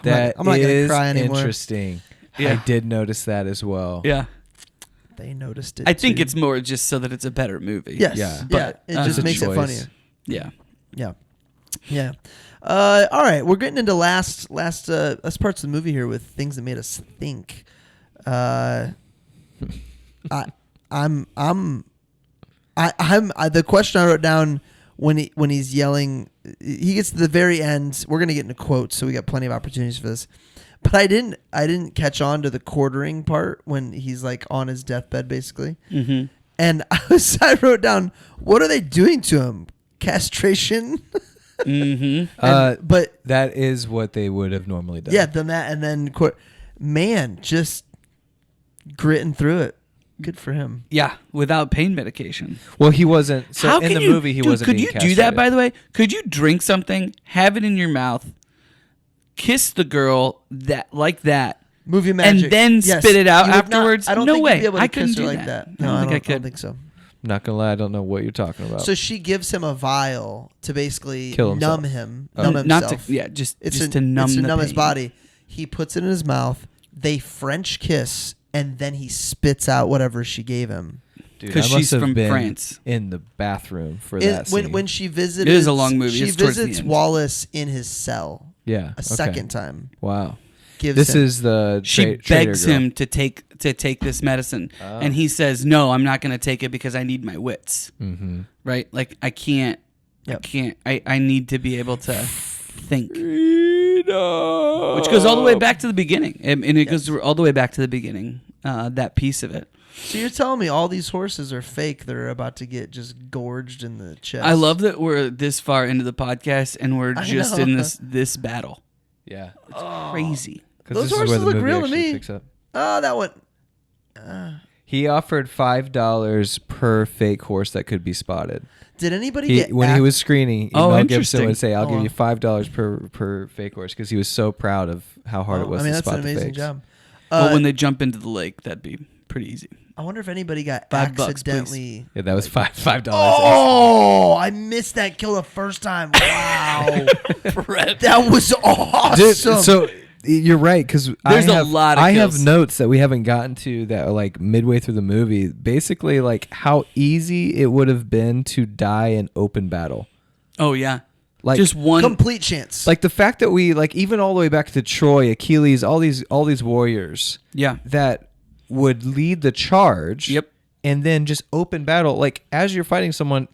That I'm not gonna cry is anymore. interesting. Yeah. I did notice that as well. Yeah. They noticed it. I think too. it's more just so that it's a better movie. Yes. Yeah. But it just makes it funnier. Yeah. Yeah. All right, we're getting into last parts of the movie here with things that made us think. The question I wrote down when he's yelling, he gets to the very end. We're gonna get into quotes, so we got plenty of opportunities for this. But I didn't catch on to the quartering part when he's like on his deathbed, basically. Mm-hmm. And I wrote down, what are they doing to him? Castration. Mm-hmm. But that is what they would have normally done. Yeah, done that, and then man, just gritting through it. Good for him. Yeah, without pain medication. Well, he wasn't. So How in can the movie, he wasn't. Could being you do castrated. that? By the way, could you drink something, have it in your mouth, kiss the girl like that, movie magic, and then spit it out afterwards? I don't no think way. you'd be able to I couldn't kiss her do like that. No, I don't think so. I'm not gonna lie, I don't know what you're talking about. So she gives him a vial to basically Kill himself. numb him, Not himself. just It's to numb it's to the numb his pain. body. He puts it in his mouth. They French kiss, and then he spits out whatever she gave him. Because she's from France. In the bathroom for that scene. When she visited, It is a long movie. She It's towards the visits end. Wallace in his cell. Yeah, a second time. Wow. Gives Is the she begs him to take this medicine, and he says, "No, I'm not going to take it because I need my wits." Mm-hmm. Right? Like I can't. Yep. I can't. I need to be able to think. Which goes all the way back to the beginning, and it goes all the way back to the beginning. That piece of it. So you're telling me all these horses are fake? They're about to get just gorged in the chest. I love that we're this far into the podcast and we're just in this battle. Yeah. It's crazy. Those horses look real to me. Oh, that one. He offered $5 per fake horse that could be spotted. Did anybody when he was screening? Mel Gibson interesting. would say, "I'll give you $5 per fake horse," because he was so proud of how hard it was to spot the fakes. That's an amazing job. Well, when they jump into the lake, that'd be pretty easy. I wonder if anybody got $5, accidentally. Yeah, that was $5. Oh, I missed that kill the first time. Wow, that was awesome. Dude, so you're right, because there's a lot of I kills. have notes that we haven't gotten to that are like midway through the movie. Basically, like how easy it would have been to die in open battle. Oh yeah, like just one complete chance. Like the fact that we like even all the way back to Troy, Achilles, all these warriors. Yeah, that would lead the charge. Yep. And then just open battle, like as you're fighting someone,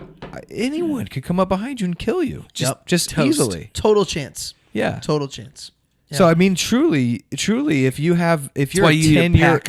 anyone could come up behind you and kill you. Just Toast. easily. Total chance. Yeah. Total chance. Yeah. So I mean, truly, if you're a why you need a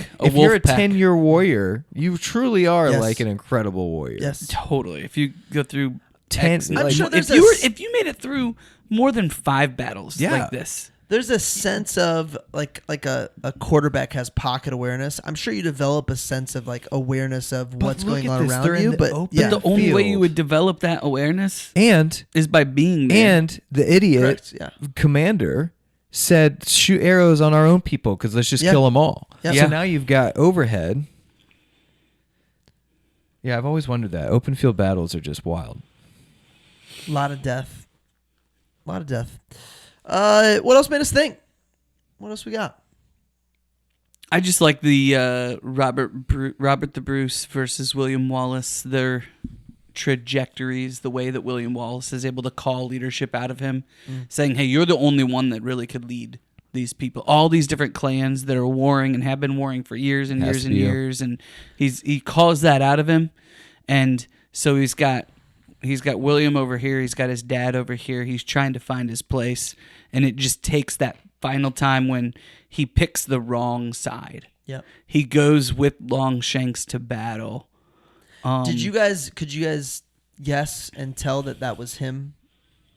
10-year warrior, you truly are Yes. like an incredible warrior. Yes. totally. If you go through 10, I'm sure there's if you made it through more than 5 battles like this. There's a sense of like a quarterback has pocket awareness. I'm sure you develop a sense of like awareness of what's going on around you. But the only way you would develop that awareness is by being there. And the idiot commander said, shoot arrows on our own people because let's just kill them all. Yeah. So now you've got overhead. Yeah, I've always wondered that. Open field battles are just wild. A lot of death. What else made us think? What else we got? I just like the Robert the Bruce versus William Wallace, their trajectories, the way that William Wallace is able to call leadership out of him, saying, hey, you're the only one that really could lead these people, all these different clans that are warring and have been warring for years and years and years, and he calls that out of him. And so he's got William over here, he's got his dad over here, he's trying to find his place, and it just takes that final time when he picks the wrong side. Yep. He goes with Longshanks to battle. Could you guys guess and tell that was him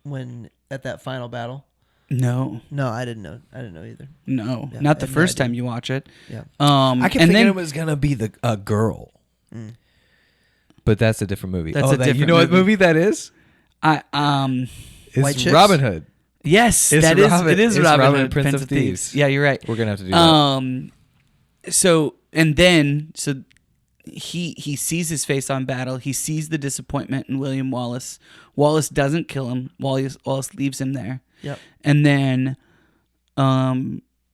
when at that final battle? No, I didn't know either. No, Yeah, not the and first I time you watch it. Yeah. I kept thinking it was gonna be a girl. But that's a different movie. That's a different You know what movie that is? White It's Chicks? Robin Hood. Yes, It's it is Robin Robin Hood, Prince of Thieves. Yeah, you're right. We're gonna have to do that. So he sees his face on battle. He sees the disappointment in William Wallace. Wallace doesn't kill him. Wallace leaves him there. Yep. And then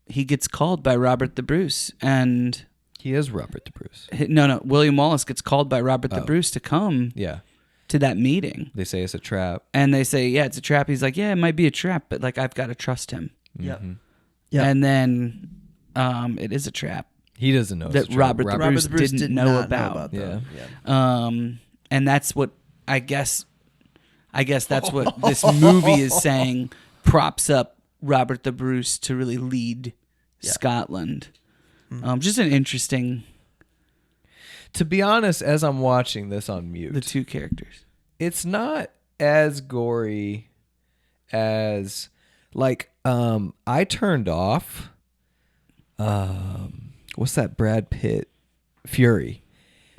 he gets called by Robert the Bruce. And He is Robert the Bruce. no, William Wallace gets called by Robert the Bruce to come Yeah. to that meeting. They say it's a trap. And they say, yeah, it's a trap. He's like, yeah, it might be a trap, but like I've got to trust him. Yep. Mm-hmm. Yep. And then it is a trap. He doesn't know it's That a trap. Robert the Bruce didn't did know not about. Yeah. And that's what I guess that's what this movie is saying, props up Robert the Bruce to really lead Scotland. Just an interesting. To be honest, as I'm watching this on mute, The two characters. it's not as gory as like I turned off what's that Brad Pitt Fury.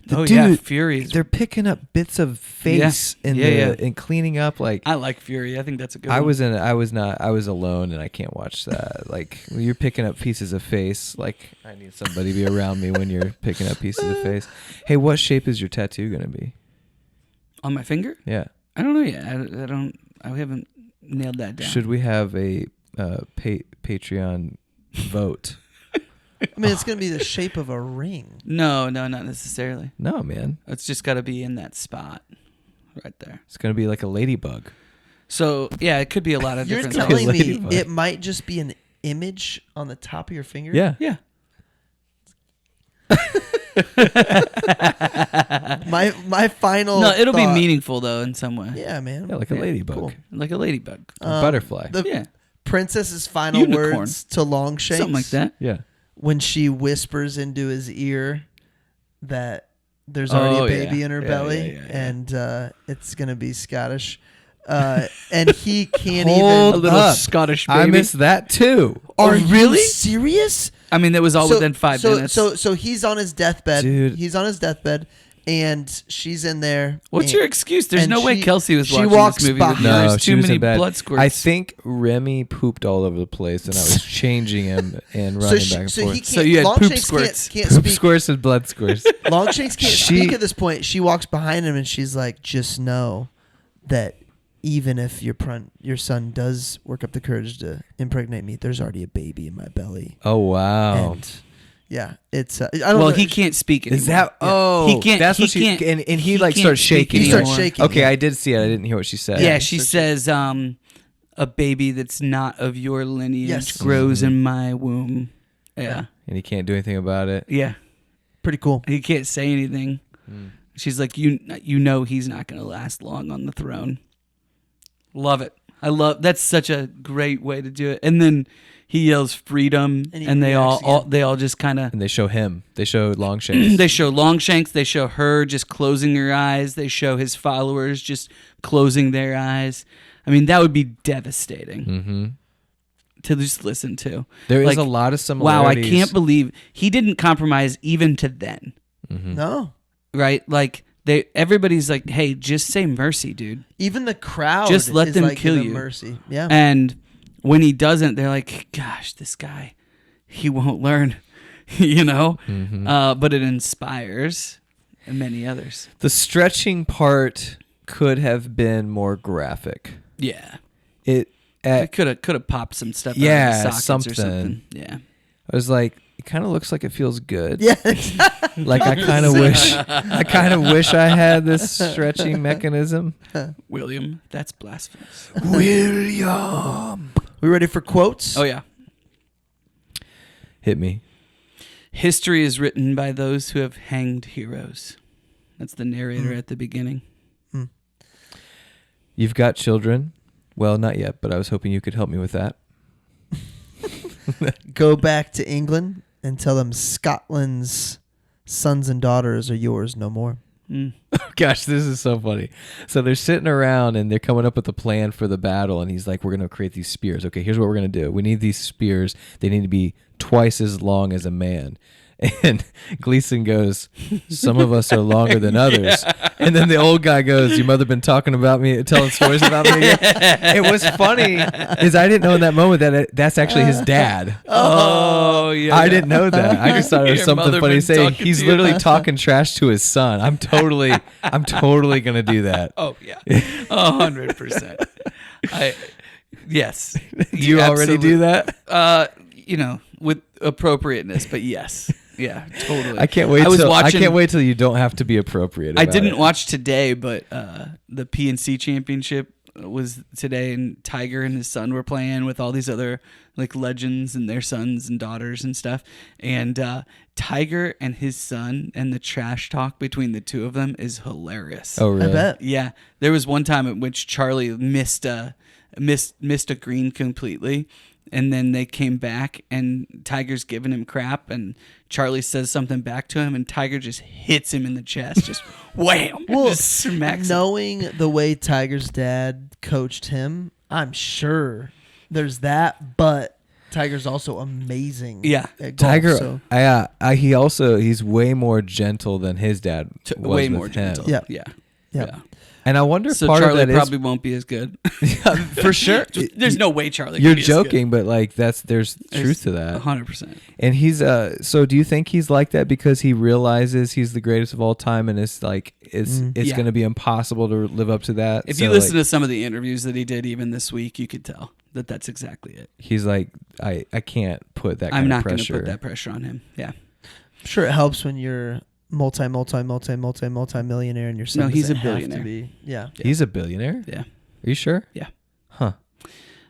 Fury. They're picking up bits of face and cleaning up like I like Fury. I think that's a good I one. was alone and I can't watch that. Like when you're picking up pieces of face, like I need somebody to be around me when you're picking up pieces of face. Hey, what shape is your tattoo going to be? On my finger? Yeah. I don't know yet. I haven't nailed that down. Should we have a Patreon vote? I mean, it's going to be the shape of a ring. No, not necessarily. No, man. It's just got to be in that spot right there. It's going to be like a ladybug. So, yeah, it could be a lot of You're different telling things. me Ladybug. it might just be an image on the top of your finger? Yeah. Yeah. My final No, it'll be thought- meaningful, though, in some way. Yeah, man. Yeah, like a ladybug. Cool. Like a ladybug. A butterfly. The Yeah. princess's final Unicorn. words to Longshanks. Something like that. Yeah. When she whispers into his ear that there's already Oh, a baby yeah. in her Yeah, belly, yeah. and it's going to be Scottish. And he can't Hold even... little up. Scottish I baby. missed that too. Are really? you serious? I mean, that was all within 5 minutes. So he's on his deathbed. Dude. He's on his deathbed, and she's in there. What's and- your excuse? There's and no way she- Kelsey was she watching walks this movie. behind- No, There's she too was many in bed. blood squirts. I think Remy pooped all over the place, and I was changing him and running back and so forth. he can't, So you had poop Longshanks squirts. Can't Poop speak. squirts and blood squirts. Longshanks can't She- speak at this point. She walks behind him and she's like, "Just know that even if your son does work up the courage to impregnate me, there's already a baby in my belly." Oh wow! And yeah, it's I don't well, know. he can't speak anymore. Is that? Oh, He can't- That's he what she. can't- And he he like can't starts speak shaking. He starts shaking. Okay, yeah. I did see it. I didn't hear what she said. Yeah, Yeah, she so says, a baby that's not of your lineage Yes. grows in my womb. Yeah. And he can't do anything about it. Yeah. Pretty cool. He can't say anything. She's like, you know he's not going to last long on the throne. Love it. That's such a great way to do it. And then he yells freedom, And he and they reacts all just kind of And they show him. They show Longshanks. they show Longshanks, they show her just closing her eyes, they show his followers just closing their eyes. I mean, that would be devastating Mm-hmm. to just listen to. There is Like, a lot of Wow, I similarities. can't believe he didn't compromise even to then, No, right? Like everybody's like, "Hey, just say mercy, dude." even the crowd Just let is them like, kill give him you. mercy. Yeah, And when he doesn't, they're like, "Gosh, this guy, he won't learn," you know. But it inspires many others. The stretching part could have been more graphic. Yeah, It. it could have popped some stuff. Yeah, out of the sockets something. or something. Yeah. I was like, it kind of looks like it feels good. yeah. Like I kind of wish I had this stretching mechanism. William, that's blasphemous. William, We ready for quotes? Oh yeah. hit me. History is written by those who have hanged heroes. That's the narrator at the beginning. You've got children. Well, not yet, but I was hoping you could help me with that. Go back to England and tell them Scotland's sons and daughters are yours no more. Gosh, this is so funny. So they're sitting around and they're coming up with a plan for the battle. And he's like, we're going to create these spears. Okay, here's what we're going to do. We need these spears. They need to be twice as long as a man. And Gleason goes, some of us are longer than others. And then the old guy goes, your mother been talking about me, telling stories about me again? It was funny is I didn't know in that moment that that's actually his dad. Oh, yeah. I didn't know that. I just thought it was Your something mother funny been saying. talking He's to you. literally talking trash to his son. I'm totally going to do that. Oh, yeah. 100%. Yes. You already do that? With appropriateness, but yes. Yeah, totally. I can't wait till you don't have to be appropriate. I didn't watch today, but the PNC championship was today, and Tiger and his son were playing with all these other like legends and their sons and daughters and stuff. And Tiger and his son and the trash talk between the two of them is hilarious. Oh, really? I bet. Yeah, there was one time at which Charlie missed a green completely. And then they came back, and Tiger's giving him crap, and Charlie says something back to him, and Tiger just hits him in the chest, just wham, Well, just smacks him. knowing the way Tiger's dad coached him, I'm sure there's that, but Tiger's also amazing. Yeah. at golf, Tiger, so. he's way more gentle than his dad was Way with more him. gentle. Yeah. Yeah. Yeah. And I wonder if So part Charlie of that probably won't be as good. is for sure. There's no way Charlie. You're can be as good. joking, but like there's truth to that. 100%. And he's so do you think he's like that because he realizes he's the greatest of all time, and it's like it's Yeah. going to be impossible to live up to that? If So, you listen like, to some of the interviews that he did even this week, you could tell that that's exactly it. he's like, I can't put that kind I'm of not going to pressure. put that pressure on him. Yeah. I'm sure it helps when you're multi-millionaire and your son No, he's doesn't a have billionaire. to be. Yeah. He's a billionaire? Yeah. Are you sure? Yeah. Huh.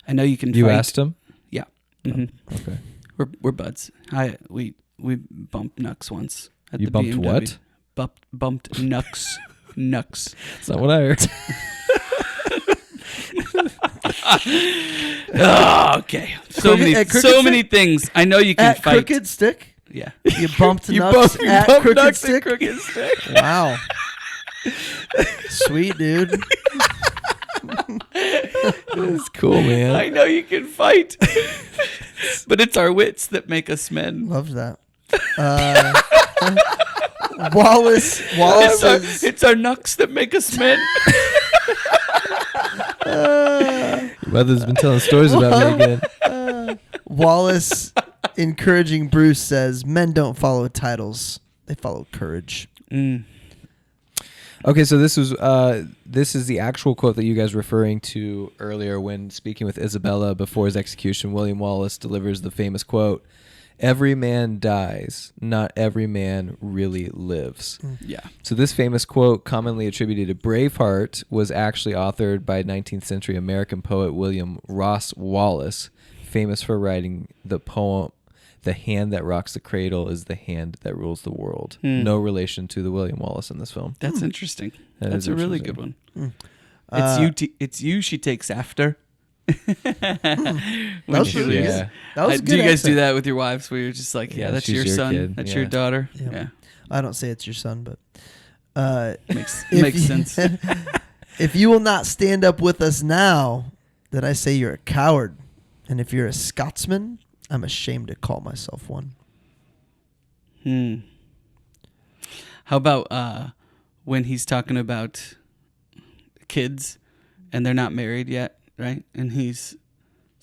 I know you can You fight. asked him? Yeah. hmm Okay. We're buds. We bumped Nux once at You the bumped BMW. what? Bumped Nux. Nux. That's not what I heard. Oh, okay. So many things. I know you can At fight. Crooked Stick? Yeah. You bumped You Nux bumped at Crooked Nux at Stick? Crooked Stick? Wow. Sweet, dude. That's cool, man. I know you can fight. But it's our wits that make us men. Loved that. Wallace says, It's our Nux that make us men. Your mother's been telling stories about me again. Wallace encouraging Bruce says, men don't follow titles. They follow courage. Mm. Okay, so this is the actual quote that you guys were referring to earlier when speaking with Isabella before his execution. William Wallace delivers the famous quote, "Every man dies, not every man really lives." Yeah. So this famous quote, commonly attributed to Braveheart, was actually authored by 19th century American poet William Ross Wallace, famous for writing the poem, "The hand that rocks the cradle is the hand that rules the world." No relation to the William Wallace in this film. That's interesting. That That's is a really interesting. good one. It's you she takes after. That was she really leaves. good. That was a Do good you guys do accent. that with your wives where you're just like, Yeah, that's she's your your son, kid. that's Yeah. your daughter? Yeah. Yeah. I don't say it's your son, but Makes if you- sense. if you will not stand up with us now, then I say you're a coward. And if you're a Scotsman, I'm ashamed to call myself one. How about when he's talking about kids and they're not married yet, right? And so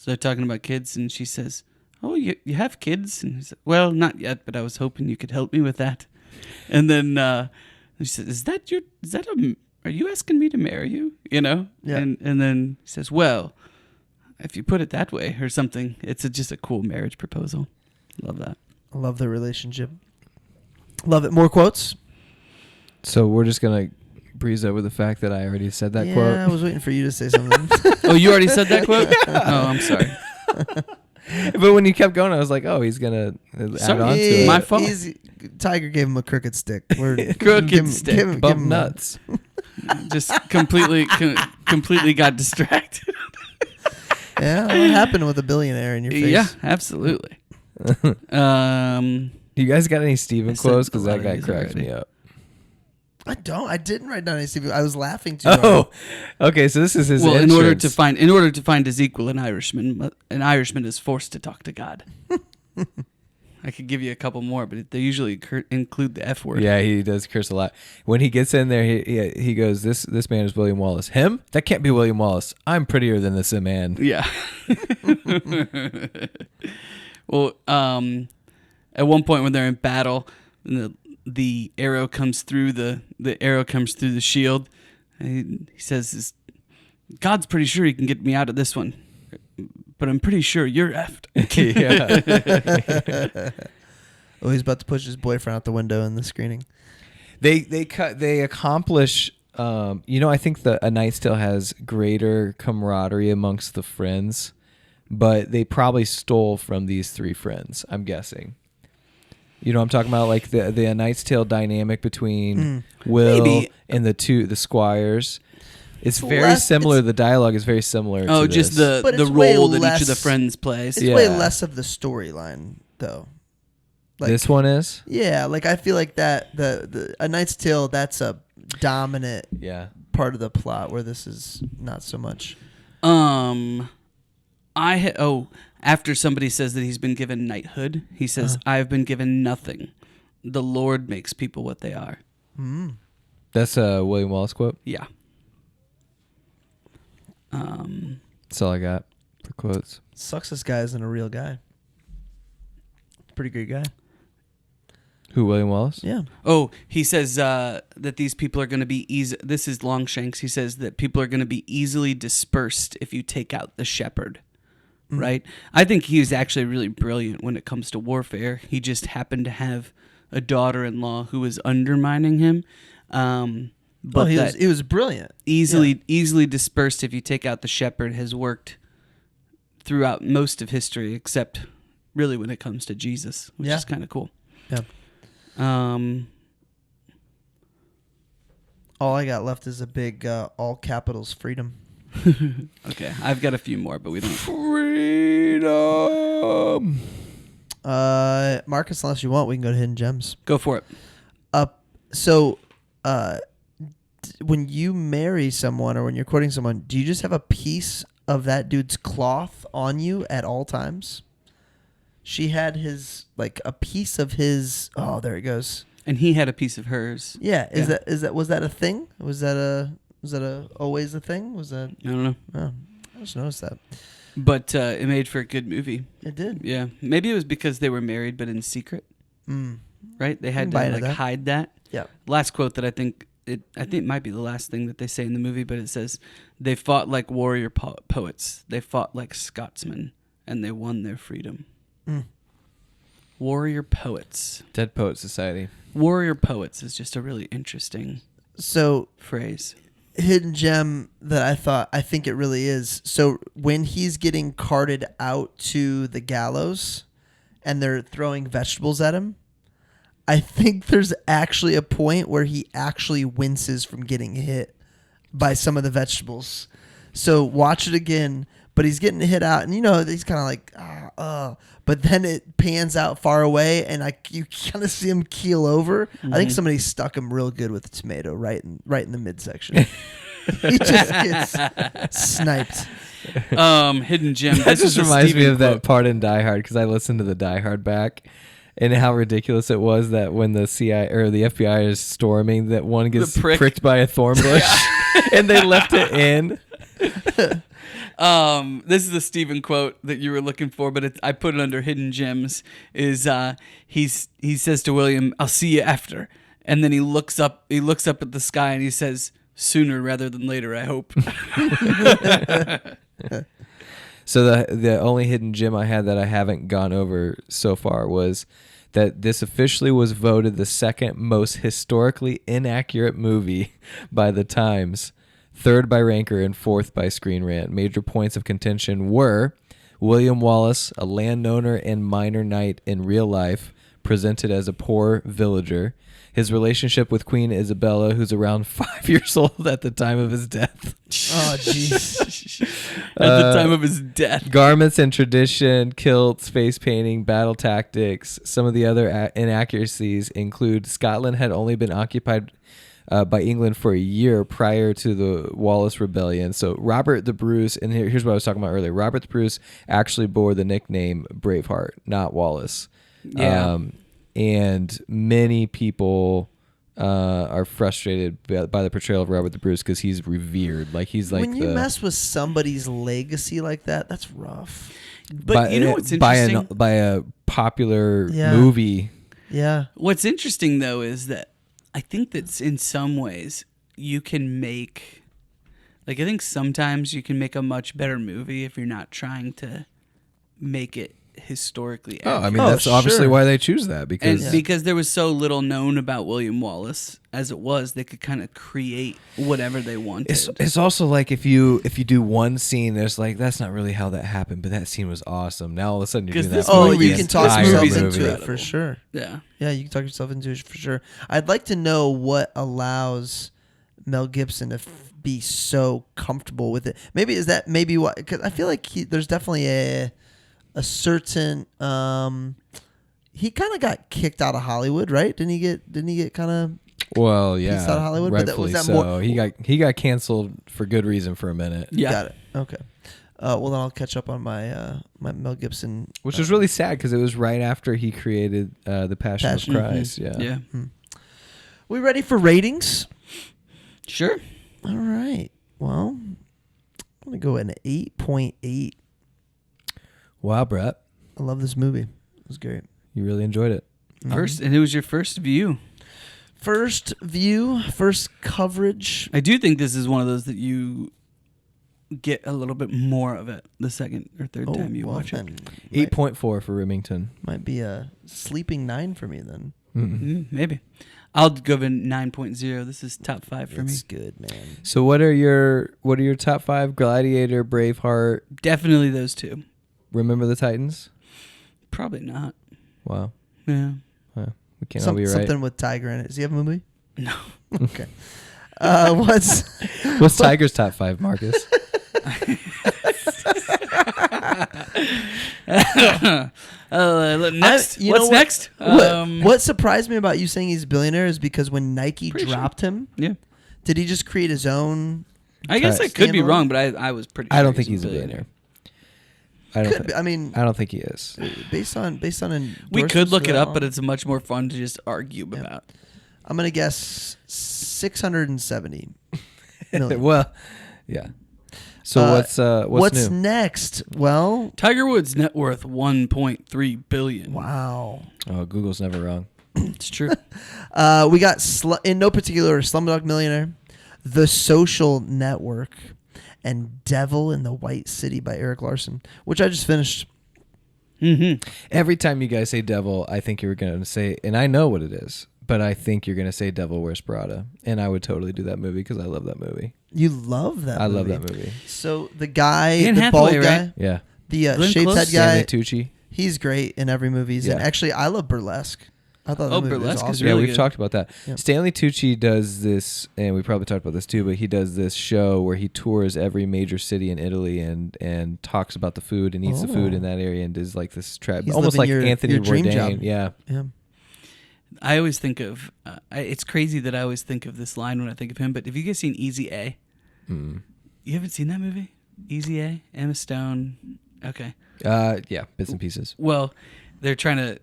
they're talking about kids, and she says, "Oh, you have kids?" And he's like, "Well, not yet, but I was hoping you could help me with that." And then she says, are you asking me to marry you? You know? Yeah. And then he says, "Well, if you put it that way," or something. It's just a cool marriage proposal. Love that. I love their relationship. Love it. More quotes? So we're just gonna breeze over the fact that I already said that quote. Yeah, I was waiting for you to say something. Oh, you already said that quote? Oh, I'm sorry. But when you kept going, I was like, "Oh, he's gonna add Sorry. on to Yeah, it." My fault. Tiger gave him a crooked stick. Crooked stick. Bump nuts. Just completely got distracted. Yeah, what happened with a billionaire in your face? Yeah, absolutely. You guys got any Steven I said quotes? a Because lot that of guy these cracks already. me up. I don't. I didn't write down any Steve. I was laughing too hard. Oh, okay. So this is his. Well, in entrance. order to find his equal, an Irishman is forced to talk to God. I could give you a couple more, but they usually include the F word. Yeah, he does curse a lot. When he gets in there, he goes, "This man is William Wallace." Him? That can't be William Wallace. I'm prettier than this man. Yeah. Well, at one point when they're in battle, the arrow comes through the shield. And he says, "God's pretty sure he can get me out of this one, but I'm pretty sure you're effed." Oh, he's about to push his boyfriend out the window in the screening. They accomplish. I think A Knight's Tale has greater camaraderie amongst the friends, but they probably stole from these three friends, I'm guessing. You know what I'm talking about? Like the A Knight's Tale dynamic between Will and the squires. It's very similar. The dialogue is very similar. Oh, to just this. the role that each of the friends plays. It's way less of the storyline, though. Like, this one is? Yeah, like I feel like that the A Knight's Tale, that's a dominant part of the plot, where this is not so much. After somebody says that he's been given knighthood, he says, "I have been given nothing. The Lord makes people what they are." That's a William Wallace quote? Yeah. That's all I got for quotes. Sucks this guy isn't a real guy. Pretty great guy. Who, William Wallace? Yeah. Oh, he says that these people are going to be easy. This is Longshanks. He says that people are going to be easily dispersed if you take out the shepherd. Right? I think he was actually really brilliant when it comes to warfare. He just happened to have a daughter-in-law who was undermining him. But he was brilliant. Easily dispersed if you take out the shepherd has worked throughout most of history, except really when it comes to Jesus, which is kind of cool. Yeah. All I got left is a big all capitals freedom. Okay, I've got a few more, but we don't. Freedom. Marcus, unless you want, we can go to Hidden Gems. Go for it. When you marry someone or when you're courting someone, do you just have a piece of that dude's cloth on you at all times? She had a piece of his. Oh, there it goes. And he had a piece of hers. Yeah. Was that a thing? Was that always a thing? Was that? I don't know. Oh, I just noticed that. But it made for a good movie. It did. Yeah. Maybe it was because they were married, but in secret. Right? They had to hide that. Yeah. Last quote that I think it might be the last thing that they say in the movie, but it says, "They fought like warrior poets. They fought like Scotsmen, and they won their freedom." Warrior poets. Dead Poet Society. Warrior poets is just a really interesting phrase. Hidden gem that I think it really is. So when he's getting carted out to the gallows and they're throwing vegetables at him, I think there's actually a point where he actually winces from getting hit by some of the vegetables. So watch it again, but he's getting hit out, and he's kind of like, but then it pans out far away, and you kind of see him keel over. I think somebody stuck him real good with a tomato right in the midsection. He just gets sniped. Hidden gem. That just reminds me of that part in Die Hard, because I listened to the Die Hard back, and how ridiculous it was that when the CIA or the FBI is storming, that one gets pricked by a thorn bush, and they left it in. This is the Stephen quote that you were looking for, but I put it under Hidden Gems. He says to William, "I'll see you after," and then he looks up at the sky and he says, "Sooner rather than later, I hope." So the only hidden gem I had that I haven't gone over so far was that this officially was voted the second most historically inaccurate movie by the Times, third by Ranker, and fourth by Screen Rant. Major points of contention were William Wallace, a landowner and minor knight in real life, presented as a poor villager. His relationship with Queen Isabella, who's around 5 years old at the time of his death. Oh, jeez. At the time of his death. Garments and tradition, kilts, face painting, battle tactics. Some of the other inaccuracies include Scotland had only been occupied by England for a year prior to the Wallace Rebellion. So Robert the Bruce, and here's what I was talking about earlier. Robert the Bruce actually bore the nickname Braveheart, not Wallace. Yeah. And many people are frustrated by the portrayal of Robert the Bruce because he's revered. Like he's like when you mess with somebody's legacy like that, that's rough. But you know what's interesting? By a popular movie. Yeah. What's interesting though is that I think that in some ways you can make, like I think sometimes you can make a much better movie if you're not trying to make it historically accurate. I mean that's obviously why they choose that because there was so little known about William Wallace as it was, they could kind of create whatever they wanted. It's also like if you do one scene, there's like that's not really how that happened, but that scene was awesome. Now all of a sudden you're doing that. Oh, you can talk yourself into it for sure. Yeah, you can talk yourself into it for sure. I'd like to know what allows Mel Gibson to be so comfortable with it. Maybe what? Because I feel like there's definitely a certain he kind of got kicked out of Hollywood, right? Didn't he get kind of kicked out of Hollywood? Rightfully but so. He got canceled for good reason for a minute. Yeah, got it. Okay. Well, then I'll catch up on my my Mel Gibson, which was really sad because it was right after he created The Passion of Christ. Mm-hmm. Yeah. We ready for ratings? Sure. All right. Well, I'm gonna go an 8.8. Wow, Brett. I love this movie. It was great. You really enjoyed it. And it was your first view. First coverage. I do think this is one of those that you get a little bit more of it the second or third time you watch it. 8.4 for Remington. Might be a sleeping 9 for me then. Maybe. I'll go with 9.0. This is top 5 for me. It's good, man. So what are your top 5? Gladiator, Braveheart. Definitely those two. Remember the Titans? Probably not. Wow. Yeah. We can't all be right. Something with Tiger in it. Does he have a movie? No. Okay. What's Tiger's top 5, Marcus? Next. What's next? What surprised me about you saying he's a billionaire is because when Nike dropped him, did he just create his own? I guess I could be wrong, but I was pretty. I don't think he's a billionaire. I don't think he is. Based on we could look it up, but it's much more fun to just argue about. I'm gonna guess 670 million. Well, yeah. So what's new? Next? Well, Tiger Woods' net worth $1.3 billion. Wow. Oh, Google's never wrong. It's true. We got in no particular order: Slumdog Millionaire, The Social Network, and Devil in the White City by Eric Larson, which I just finished. Mm-hmm. Every time you guys say Devil, I think you're going to say, and I know what it is, but I think you're going to say Devil Wears Prada, and I would totally do that movie because I love that movie. You love that movie? I love that movie. So the guy, Anne the Hathaway, bald guy, right? Yeah. The shaved head guy, Stanley Tucci. He's great in every movie. And actually, I love Burlesque. I thought the movie Burlesque was awesome. is really we've good. talked about that. Yep. Stanley Tucci does this, and we probably talked about this too, but he does this show where he tours every major city in Italy and talks about the food and eats the food in that area and does like this trap, He's almost like Anthony your dream Bourdain. job. Yeah. I always think of, it's crazy that I always think of this line when I think of him, but have you guys seen Easy A? You haven't seen that movie? Easy A? Emma Stone? Okay. Yeah, bits and pieces. Well, they're trying to,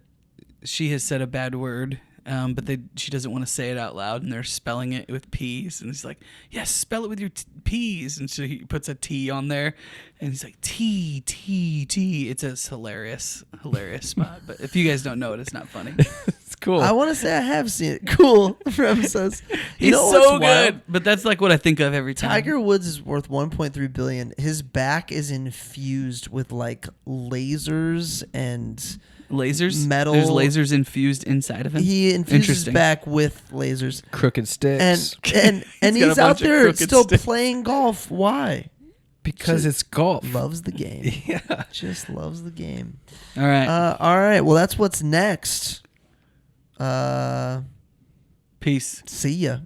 she has said a bad word, but she doesn't want to say it out loud, and they're spelling it with P's, and he's like, yes, spell it with your P's, and so he puts a T on there, and he's like, T. It's a hilarious spot, but if you guys don't know it, it's not funny. It's cool. I want to say I have seen it. Cool. Rem says he's so good, but that's like what I think of every time. Tiger Woods is worth $1.3 billion. His back is infused with like lasers and metal. There's lasers infused inside of him. He infused his back with lasers, crooked sticks, and he's out there still playing golf. Why? Because it's golf. Loves the game. Yeah, just loves the game. All right. All right. Well, that's what's next. Peace. See ya.